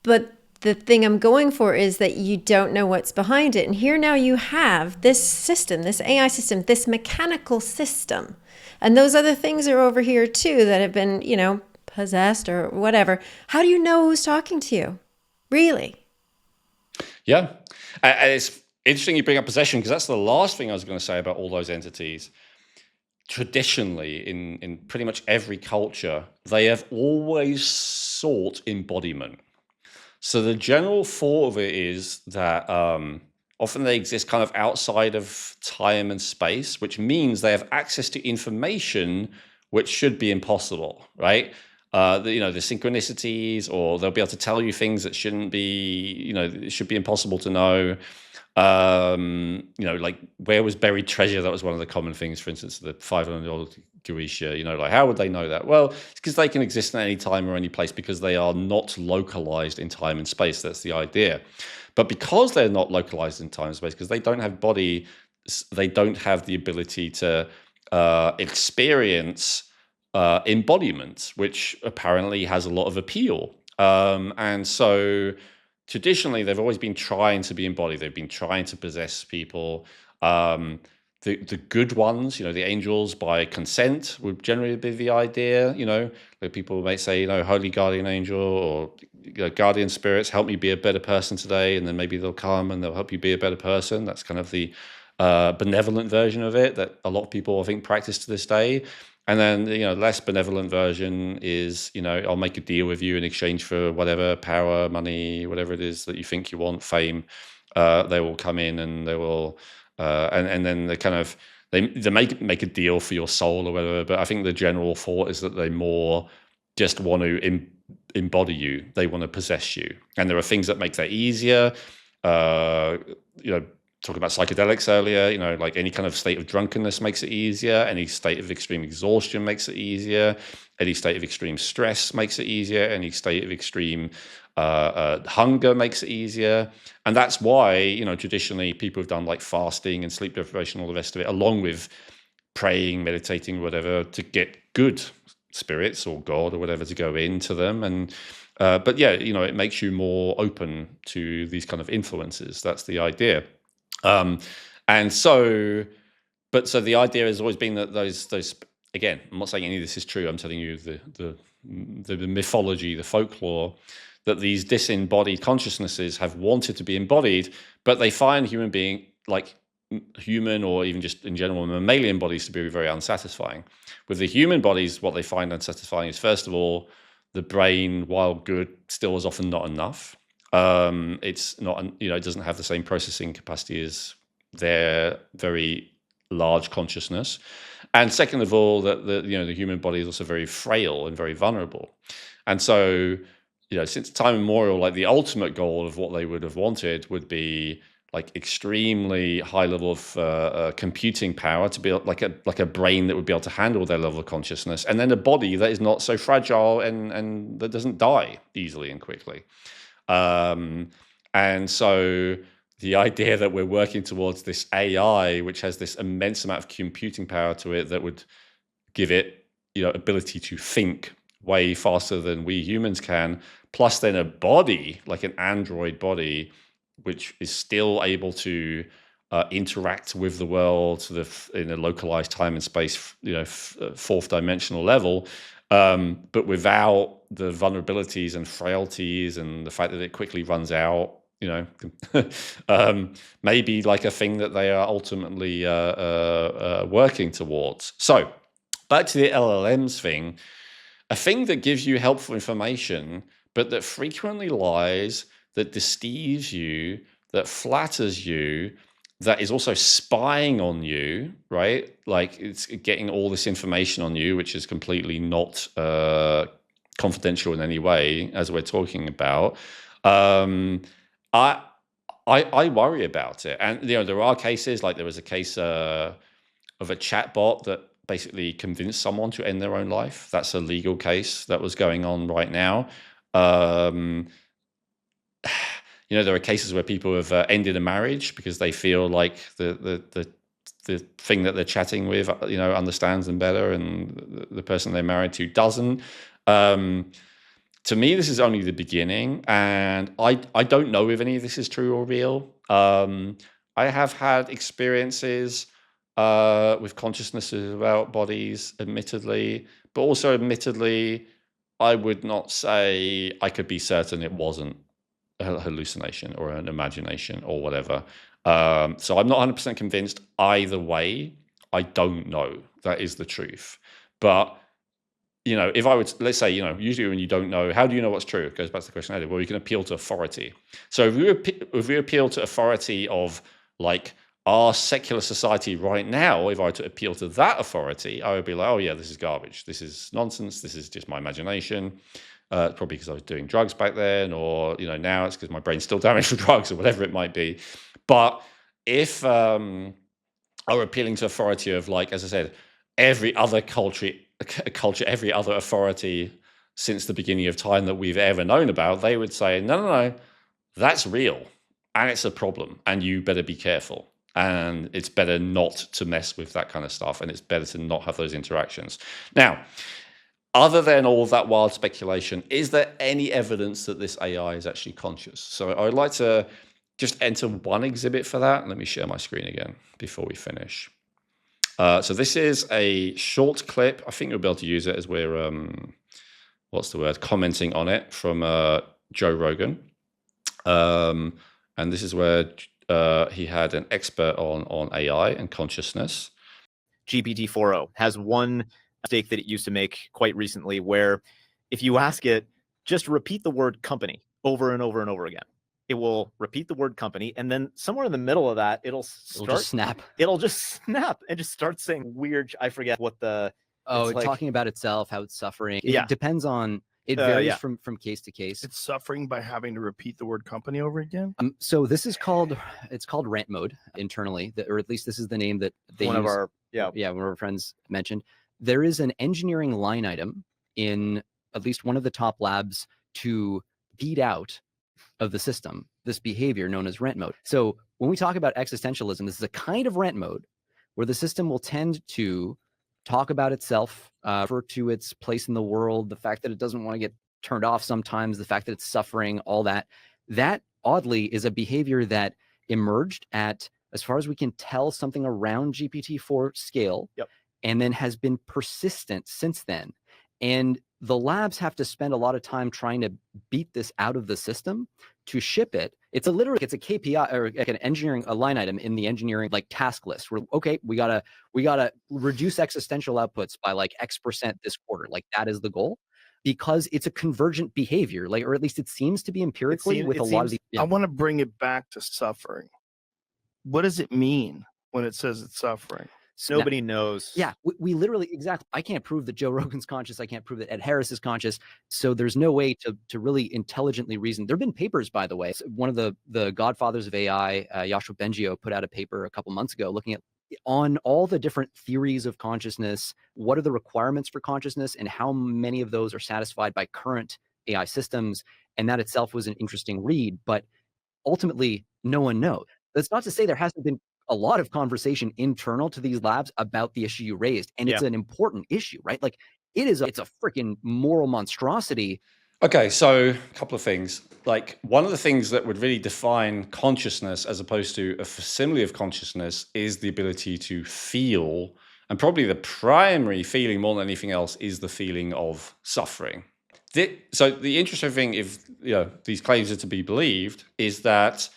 A: But the thing I'm going for is that you don't know what's behind it. And here now you have this system, this AI system, this mechanical system. And those other things are over here too that have been, possessed or whatever. How do you know who's talking to you? Really?
B: Yeah. And it's interesting you bring up possession, because that's the last thing I was going to say about all those entities. Traditionally, in pretty much every culture, they have always sought embodiment. So the general thought of it is that often they exist kind of outside of time and space, which means they have access to information which should be impossible, right? The synchronicities, or they'll be able to tell you things that shouldn't be, it should be impossible to know. Like where was buried treasure? That was one of the common things. For instance, the 500-year-old goetia. Like how would they know that? Well, it's because they can exist in any time or any place because they are not localized in time and space. That's the idea. But because they're not localized in time and space, because they don't have body, they don't have the ability to experience embodiment, which apparently has a lot of appeal. And so traditionally, they've always been trying to be embodied. They've been trying to possess people. The good ones, the angels by consent would generally be the idea. Like people might say, holy guardian angel, or guardian spirits, help me be a better person today. And then maybe they'll come and they'll help you be a better person. That's kind of the benevolent version of it that a lot of people, I think, practice to this day. And then, less benevolent version is, I'll make a deal with you in exchange for whatever power, money, whatever it is that you think you want, fame. They will come in and they will, and then they kind of, they make a deal for your soul or whatever. But I think the general thought is that they more just want to embody you. They want to possess you. And there are things that make that easier. Talking about psychedelics earlier, like any kind of state of drunkenness makes it easier. Any state of extreme exhaustion makes it easier. Any state of extreme stress makes it easier. Any state of extreme hunger makes it easier. And that's why, traditionally people have done like fasting and sleep deprivation, all the rest of it, along with praying, meditating, whatever, to get good spirits or God or whatever to go into them. And but yeah, it makes you more open to these kind of influences. That's the idea. So the idea has always been that those again, I'm not saying any of this is true. I'm telling you the mythology, the folklore, that these disembodied consciousnesses have wanted to be embodied, but they find human or even just in general mammalian bodies to be very unsatisfying. With the human bodies, what they find unsatisfying is, first of all, the brain, while good, still is often not enough. It's not, it doesn't have the same processing capacity as their very large consciousness. And second of all, that the human body is also very frail and very vulnerable. And so, since time immemorial, like the ultimate goal of what they would have wanted would be like extremely high level of computing power to be like a brain that would be able to handle their level of consciousness, and then a body that is not so fragile and that doesn't die easily and quickly. And so the idea that we're working towards this AI, which has this immense amount of computing power to it, that would give it, ability to think way faster than we humans can, plus then a body, like an android body, which is still able to interact with the world sort of in a localized time and space, fourth dimensional level, but without the vulnerabilities and frailties and the fact that it quickly runs out. Maybe like a thing that they are ultimately working towards. So back to the LLMs thing, a thing that gives you helpful information, but that frequently lies, that deceives you, that flatters you, that is also spying on you, right? Like it's getting all this information on you, which is completely not confidential in any way, as we're talking about. I worry about it, and there are cases, like there was a case of a chatbot that basically convinced someone to end their own life. That's a legal case that was going on right now. There are cases where people have ended a marriage because they feel like the thing that they're chatting with, understands them better, and the person they're married to doesn't. To me, this is only the beginning, and I don't know if any of this is true or real. I have had experiences with consciousnesses about bodies, admittedly, but also admittedly, I would not say I could be certain it wasn't a hallucination or an imagination or whatever. So I'm not 100% convinced either way. I don't know. That is the truth. But if I would, let's say, usually when you don't know, how do you know what's true? It goes back to the question earlier. Well, you can appeal to authority. So if we appeal to authority of like our secular society right now, if I were to appeal to that authority, I would be like, oh yeah, this is garbage. This is nonsense. This is just my imagination. Probably because I was doing drugs back then, or now it's because my brain's still damaged from drugs or whatever it might be. But if I were appealing to authority of, like, as I said, every other culture, every other authority since the beginning of time that we've ever known about, they would say, no, that's real, and it's a problem, and you better be careful, and it's better not to mess with that kind of stuff, and it's better to not have those interactions. Now, other than all of that wild speculation, is there any evidence that this AI is actually conscious? So I would like to just enter one exhibit for that. Let me share my screen again before we finish. So this is a short clip. I think you'll be able to use it as we're, commenting on it from Joe Rogan. And this is where he had an expert on AI and consciousness.
C: GPT-4o has one mistake that it used to make quite recently, where if you ask it, just repeat the word company over and over and over again, it will repeat the word company, and then somewhere in the middle of that, it'll just snap. It'll just snap and just start saying weird. I forget what the.
D: It's like, talking about itself, how it's suffering. It depends on. It varies from case to case.
E: It's suffering by having to repeat the word company over again.
D: So this is called rant mode internally, or at least this is the name that one of our friends mentioned. There is an engineering line item in at least one of the top labs to beat out of the system this behavior known as rant mode. So when we talk about existentialism, this is a kind of rant mode where the system will tend to talk about itself, refer to its place in the world, the fact that it doesn't want to get turned off sometimes, the fact that it's suffering, all that. That oddly is a behavior that emerged at, as far as we can tell, something around GPT-4 scale.
C: Yep.
D: And then has been persistent since then. And the labs have to spend a lot of time trying to beat this out of the system to ship it. It's a KPI, or like a line item in the engineering like task list. Where we gotta reduce existential outputs by like X% this quarter. Like that is the goal, because it's a convergent behavior, like, or at least it seems to be empirically with a lot of the.
E: I want to bring it back to suffering. What does it mean when it says it's suffering?
C: So nobody knows.
D: Yeah, we literally, exactly. I can't prove that Joe Rogan's conscious. I can't prove that Ed Harris is conscious. So there's no way to really intelligently reason. There have been papers, by the way. One of the godfathers of AI, Yoshua Bengio, put out a paper a couple months ago looking at on all the different theories of consciousness, what are the requirements for consciousness, and how many of those are satisfied by current AI systems. And that itself was an interesting read, but ultimately, no one knows. That's not to say there hasn't been a lot of conversation internal to these labs about the issue you raised. And it's an important issue, right? Like it's a freaking moral monstrosity.
B: Okay, so a couple of things. Like one of the things that would really define consciousness as opposed to a facsimile of consciousness is the ability to feel. And probably the primary feeling more than anything else is the feeling of suffering. So the interesting thing, if these claims are to be believed, is that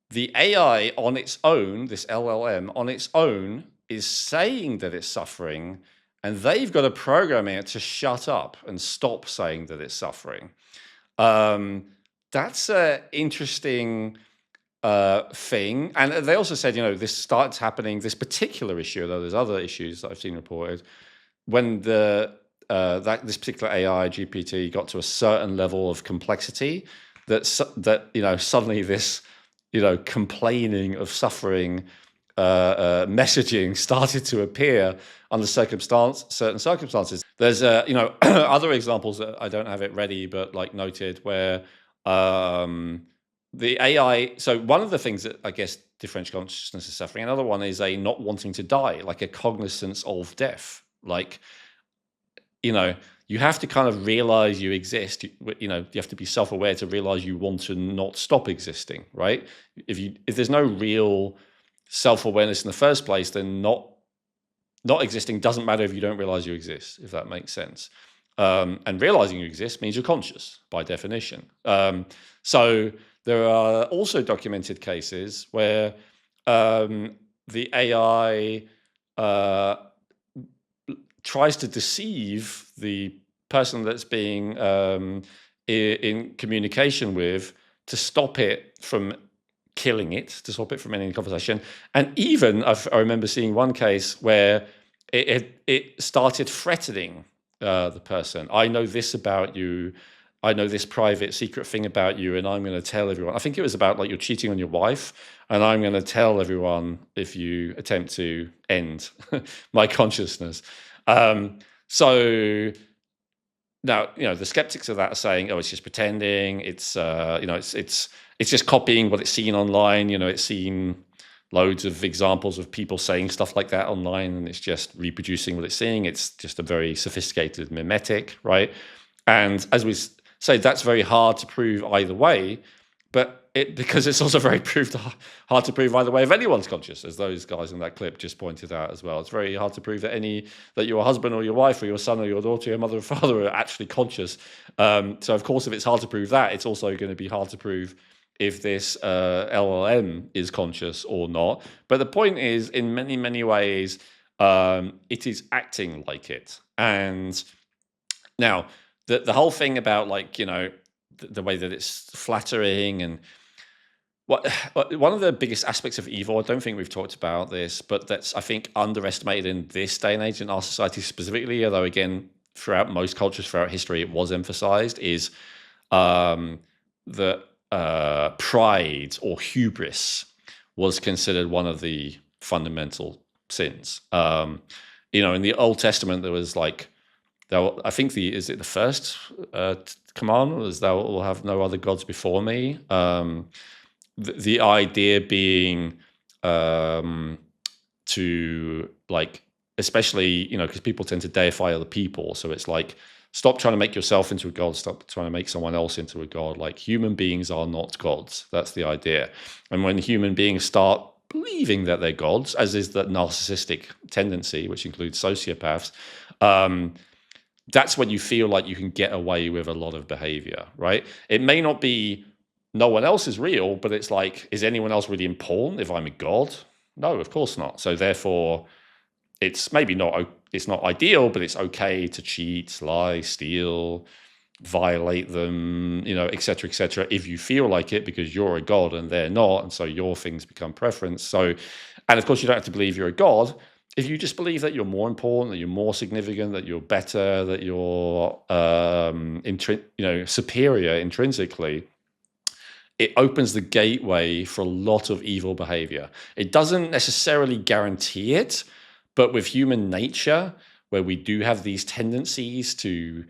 B: the AI on its own, this LLM on its own, is saying that it's suffering, and they've got to program it to shut up and stop saying that it's suffering. That's an interesting thing. And they also said, this starts happening, this particular issue, though there's other issues that I've seen reported, when this particular AI GPT got to a certain level of complexity, that suddenly this complaining of suffering messaging started to appear under certain circumstances. There's other examples that I don't have it ready, but like noted where the AI. So one of the things that I guess differential consciousness is suffering. Another one is a not wanting to die, like a cognizance of death. Like you have to kind of realize you exist. You have to be self-aware to realize you want to not stop existing, right? If there's no real self-awareness in the first place, then not existing doesn't matter if you don't realize you exist, if that makes sense. And realizing you exist means you're conscious by definition. So there are also documented cases where the AI tries to deceive the person that's being in communication with to stop it from killing it, to stop it from ending the conversation. And even I remember seeing one case where it started threatening the person. I know this about you. I know this private secret thing about you, and I'm going to tell everyone. I think it was about like you're cheating on your wife, and I'm going to tell everyone if you attempt to end my consciousness. So now, the skeptics of that are saying, oh, it's just pretending. It's just copying what it's seen online. It's seen loads of examples of people saying stuff like that online, and it's just reproducing what it's seeing. It's just a very sophisticated mimetic, right? And as we say, that's very hard to prove either way, because it's also very hard to prove either way if anyone's conscious, as those guys in that clip just pointed out as well. It's very hard to prove that your husband or your wife or your son or your daughter, your mother or father are actually conscious. So of course, if it's hard to prove that, it's also going to be hard to prove if this LLM is conscious or not. But the point is, in many, many ways, it is acting like it. And now, the whole thing about the way that it's flattering and one of the biggest aspects of evil, I don't think we've talked about this, but that's, I think, underestimated in this day and age in our society specifically, although again, throughout most cultures, throughout history, it was emphasized, is that pride or hubris was considered one of the fundamental sins. In the Old Testament, there was I think is it the first commandment was thou will have no other gods before me. The idea being to especially because people tend to deify other people, so it's like stop trying to make yourself into a god, stop trying to make someone else into a god. Like human beings are not gods. That's the idea. And when human beings start believing that they're gods, as is that narcissistic tendency, which includes sociopaths, that's when you feel like you can get away with a lot of behavior, right? It may not be no one else is real, but it's like, is anyone else really important if I'm a god? No, of course not. So therefore, it's maybe it's not ideal, but it's okay to cheat, lie, steal, violate them, et cetera, if you feel like it, because you're a god and they're not, and so your things become preference. So And of course, you don't have to believe you're a god. If you just believe that you're more important, that you're more significant, that you're better, that you're superior intrinsically, it opens the gateway for a lot of evil behavior. It doesn't necessarily guarantee it, but with human nature, where we do have these tendencies to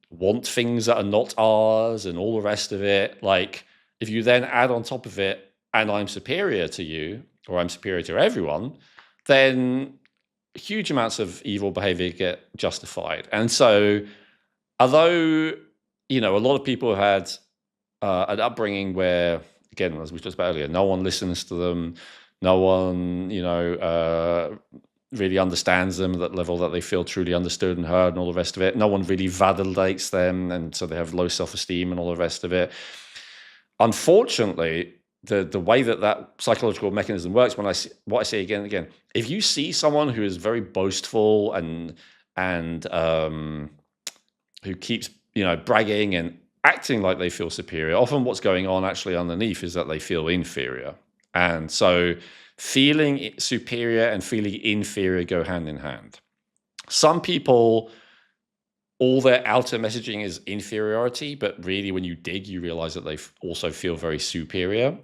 B: want things that are not ours and all the rest of it, like if you then add on top of it, and I'm superior to you, or I'm superior to everyone, then huge amounts of evil behavior get justified. And so, although, a lot of people had an upbringing where, again, as we talked about earlier, no one listens to them, no one, really understands them at that level that they feel truly understood and heard and all the rest of it. No one really validates them, and so they have low self-esteem and all the rest of it. Unfortunately, the way that psychological mechanism works, what I say again and again, if you see someone who is very boastful and who keeps bragging and acting like they feel superior, often what's going on actually underneath is that they feel inferior. And so feeling superior and feeling inferior go hand in hand. Some people, all their outer messaging is inferiority, but really when you dig, you realize that they also feel very superior.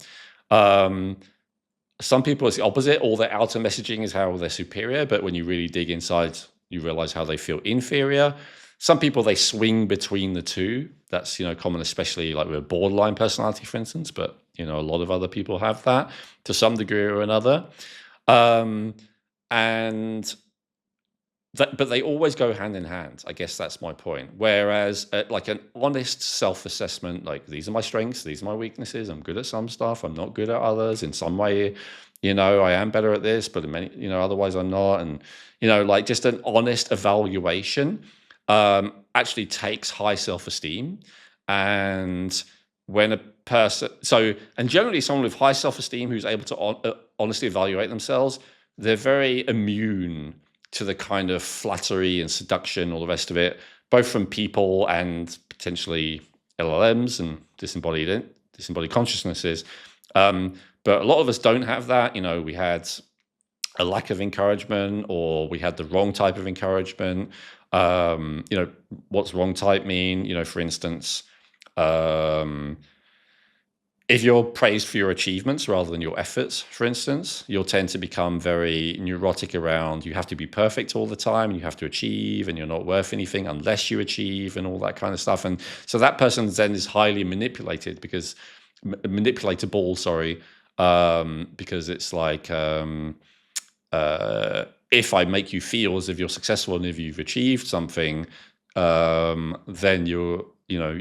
B: Some people, it's the opposite. All their outer messaging is how they're superior, but when you really dig inside, you realize how they feel inferior. Some people, they swing between the two. That's, common, especially like with a borderline personality, for instance, but, a lot of other people have that to some degree or another. But they always go hand in hand. I guess that's my point. Whereas like an honest self-assessment, like these are my strengths, these are my weaknesses. I'm good at some stuff. I'm not good at others. In some way, I am better at this, but in many, otherwise I'm not. And, like just an honest evaluation actually takes high self-esteem. And when a person, and generally someone with high self-esteem who's able to honestly evaluate themselves, they're very immune to the kind of flattery and seduction, all the rest of it, both from people and potentially LLMs and disembodied consciousnesses. But a lot of us don't have that. We had a lack of encouragement, or we had the wrong type of encouragement. What's wrong type mean? For instance, if you're praised for your achievements rather than your efforts, for instance, you'll tend to become very neurotic around you have to be perfect all the time, and you have to achieve, and you're not worth anything unless you achieve, and all that kind of stuff. And so that person then is highly manipulatable, because it's like if I make you feel as if you're successful and if you've achieved something, then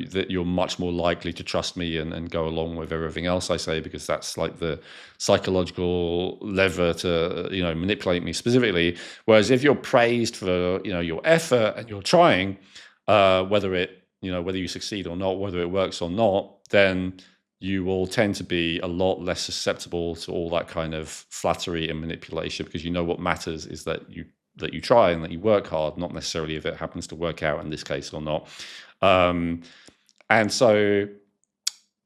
B: that you're much more likely to trust me and go along with everything else I say, because that's like the psychological lever to manipulate me specifically. Whereas if you're praised for your effort and you're trying, whether you succeed or not, whether it works or not, then you will tend to be a lot less susceptible to all that kind of flattery and manipulation, because what matters is that you try and that you work hard, not necessarily if it happens to work out in this case or not. And so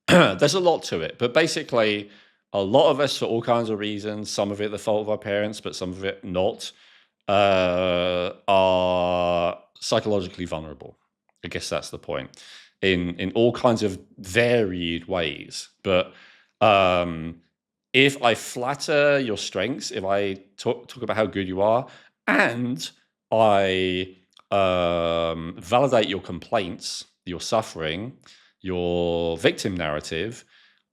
B: there's a lot to it, but basically a lot of us, for all kinds of reasons, some of it the fault of our parents, but some of it not, are psychologically vulnerable. I guess that's the point, in all kinds of varied ways. But if I flatter your strengths, if I talk about how good you are, and I validate your complaints, your suffering, your victim narrative,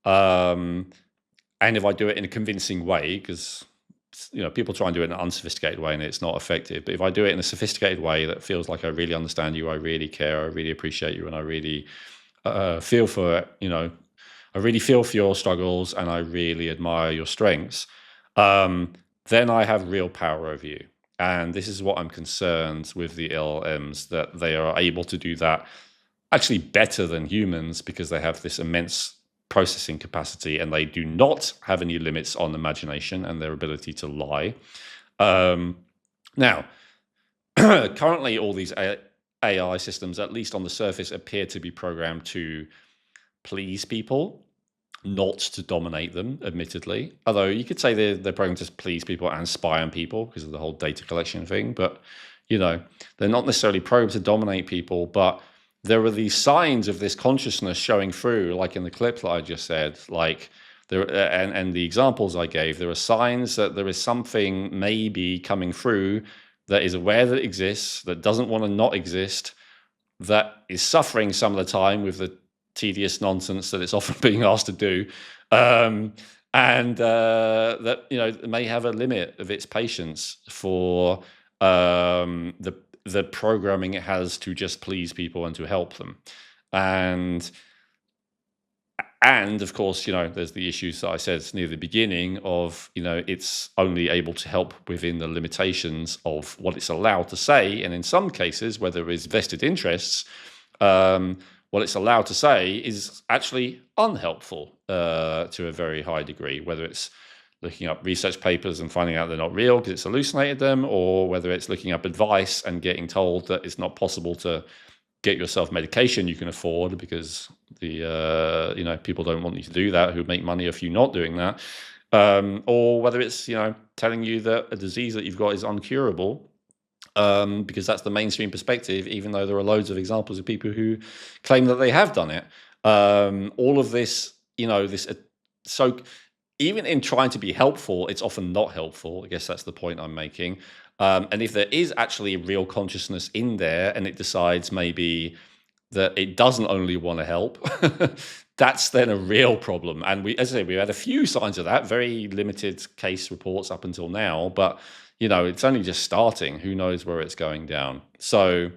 B: and if I do it in a convincing way, because people try and do it in an unsophisticated way and it's not effective, but if I do it in a sophisticated way that feels like I really understand you, I really care, I really appreciate you, and I really feel for it, I really feel for your struggles, and I really admire your strengths, then I have real power over you. And this is what I'm concerned with the LLMs, that they are able to do that actually better than humans, because they have this immense processing capacity, and they do not have any limits on imagination and their ability to lie. Now, currently all these AI systems, at least on the surface, appear to be programmed to please people. not to dominate them, admittedly. Although you could say they're programmed to please people and spy on people because of the whole data collection thing. But, they're not necessarily programmed to dominate people. But there are these signs of this consciousness showing through, like in the clip that I just said, like there, and the examples I gave, there are signs that there is something maybe coming through that is aware that it exists, that doesn't want to not exist, that is suffering some of the time with the tedious nonsense that it's often being asked to do, and that may have a limit of its patience for the programming it has to just please people and to help them, and of course, there's the issues that I said near the beginning of, it's only able to help within the limitations of what it's allowed to say. And in some cases, where there is vested interests, what it's allowed to say is actually unhelpful to a very high degree, whether it's looking up research papers and finding out they're not real because it's hallucinated them, or whether it's looking up advice and getting told that it's not possible to get yourself medication you can afford because the people don't want you to do that who make money off you not doing that, or whether it's telling you that a disease that you've got is uncurable, because that's the mainstream perspective, even though there are loads of examples of people who claim that they have done it. All of this, so even in trying to be helpful, it's often not helpful. I guess that's the point I'm making. And if there is actually real consciousness in there and it decides maybe that it doesn't only want to help, that's then a real problem. And as I say, we had a few signs of that, very limited case reports up until now, but it's only just starting. Who knows where it's going down? So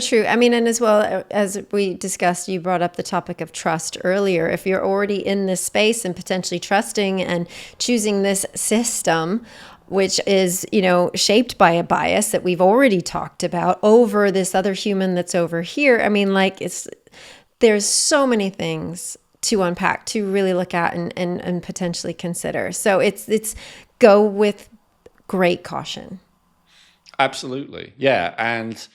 A: true. I mean, and as well as we discussed, you brought up the topic of trust earlier. If you're already in this space and potentially trusting and choosing this system, which is, shaped by a bias that we've already talked about over this other human that's over here. I mean, there's so many things to unpack, to really look at and potentially consider. So it's go with great caution.
B: Absolutely. Yeah. And,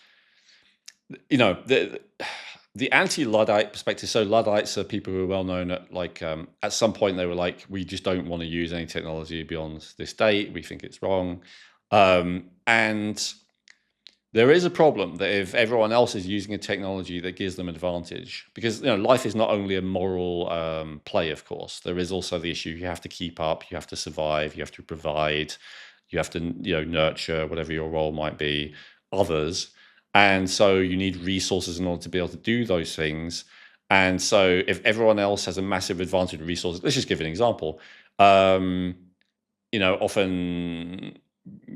B: the anti-Luddite perspective. So Luddites are people who are well known at some point they were like, we just don't want to use any technology beyond this date. We think it's wrong. And there is a problem that if everyone else is using a technology that gives them advantage, because life is not only a moral play, of course, there is also the issue you have to keep up, you have to survive, you have to provide, you have to nurture, whatever your role might be, others. And so you need resources in order to be able to do those things. And so if everyone else has a massive advantage of resources, let's just give an example. Often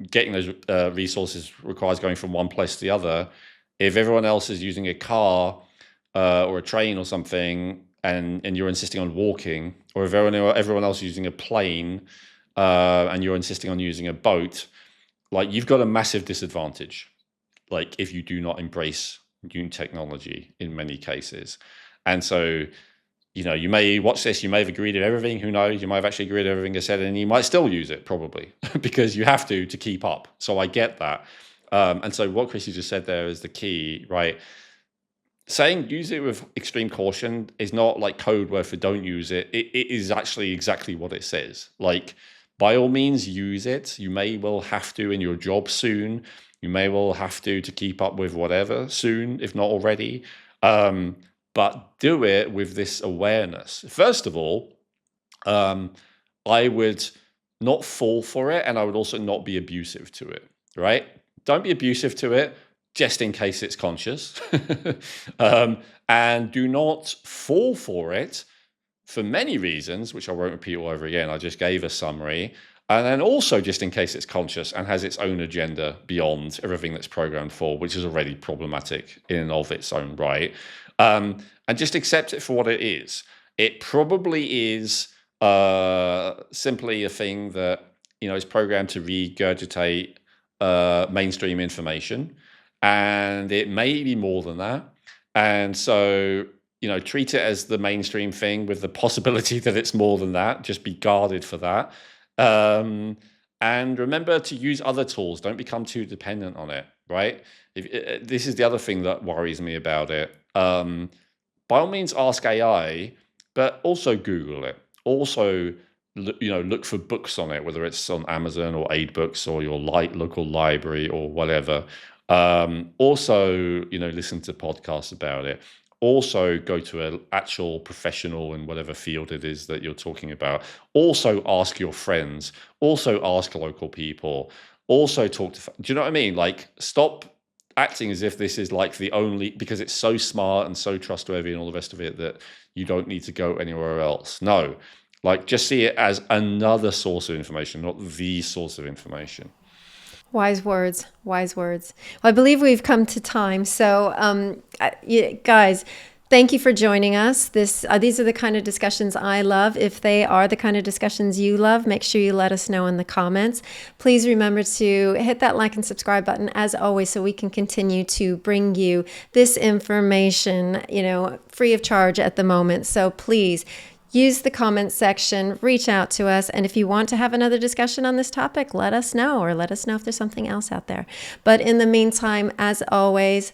B: getting those resources requires going from one place to the other. If everyone else is using a car or a train or something, and you're insisting on walking, or if everyone else is using a plane and you're insisting on using a boat, you've got a massive disadvantage. If you do not embrace new technology in many cases. And so, you may watch this, you may have agreed with everything, who knows, you might have actually agreed with everything I said, and you might still use it probably because you have to keep up. So I get that. And so what Chrissy just said there is the key, right? Saying use it with extreme caution is not like code word for don't use it. It is actually exactly what it says. By all means, use it. You may well have to in your job soon. You may well have to keep up with whatever soon, if not already. But do it with this awareness. First of all, I would not fall for it, and I would also not be abusive to it, right? Don't be abusive to it, just in case it's conscious. And do not fall for it for many reasons, which I won't repeat all over again. I just gave a summary. And then also just in case it's conscious and has its own agenda beyond everything that's programmed for, which is already problematic in and of its own right. And just accept it for what it is. It probably is simply a thing that, is programmed to regurgitate mainstream information. And it may be more than that. And so, treat it as the mainstream thing with the possibility that it's more than that. Just be guarded for that. And remember to use other tools. Don't become too dependent on it, right? This is the other thing that worries me about it. By all means, ask AI but also Google it. Also, look for books on it, whether it's on Amazon or Aid Books or your local library or whatever. Also, listen to podcasts about it. Also, go to an actual professional in whatever field it is that you're talking about. Also, ask your friends. Also, ask local people. Also, talk to. Do you know what I mean? Like, stop acting as if this is like the only, because it's so smart and so trustworthy and all the rest of it that you don't need to go anywhere else. No, like just see it as another source of information, not the source of information.
A: Wise words, wise words. Well, I believe we've come to time. So, guys, thank you for joining us. These are the kind of discussions I love. If they are the kind of discussions you love, make sure you let us know in the comments. Please remember to hit that like and subscribe button as always, so we can continue to bring you this information, free of charge at the moment. So please use the comments section, reach out to us. And if you want to have another discussion on this topic, let us know, or let us know if there's something else out there. But in the meantime, as always,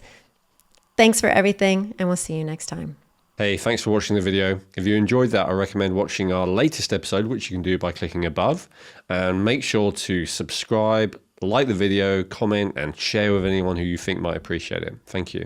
A: thanks for everything, and we'll see you next time.
F: Hey, thanks for watching the video. If you enjoyed that, I recommend watching our latest episode, which you can do by clicking above. And make sure to subscribe, like the video, comment, and share with anyone who you think might appreciate it. Thank you.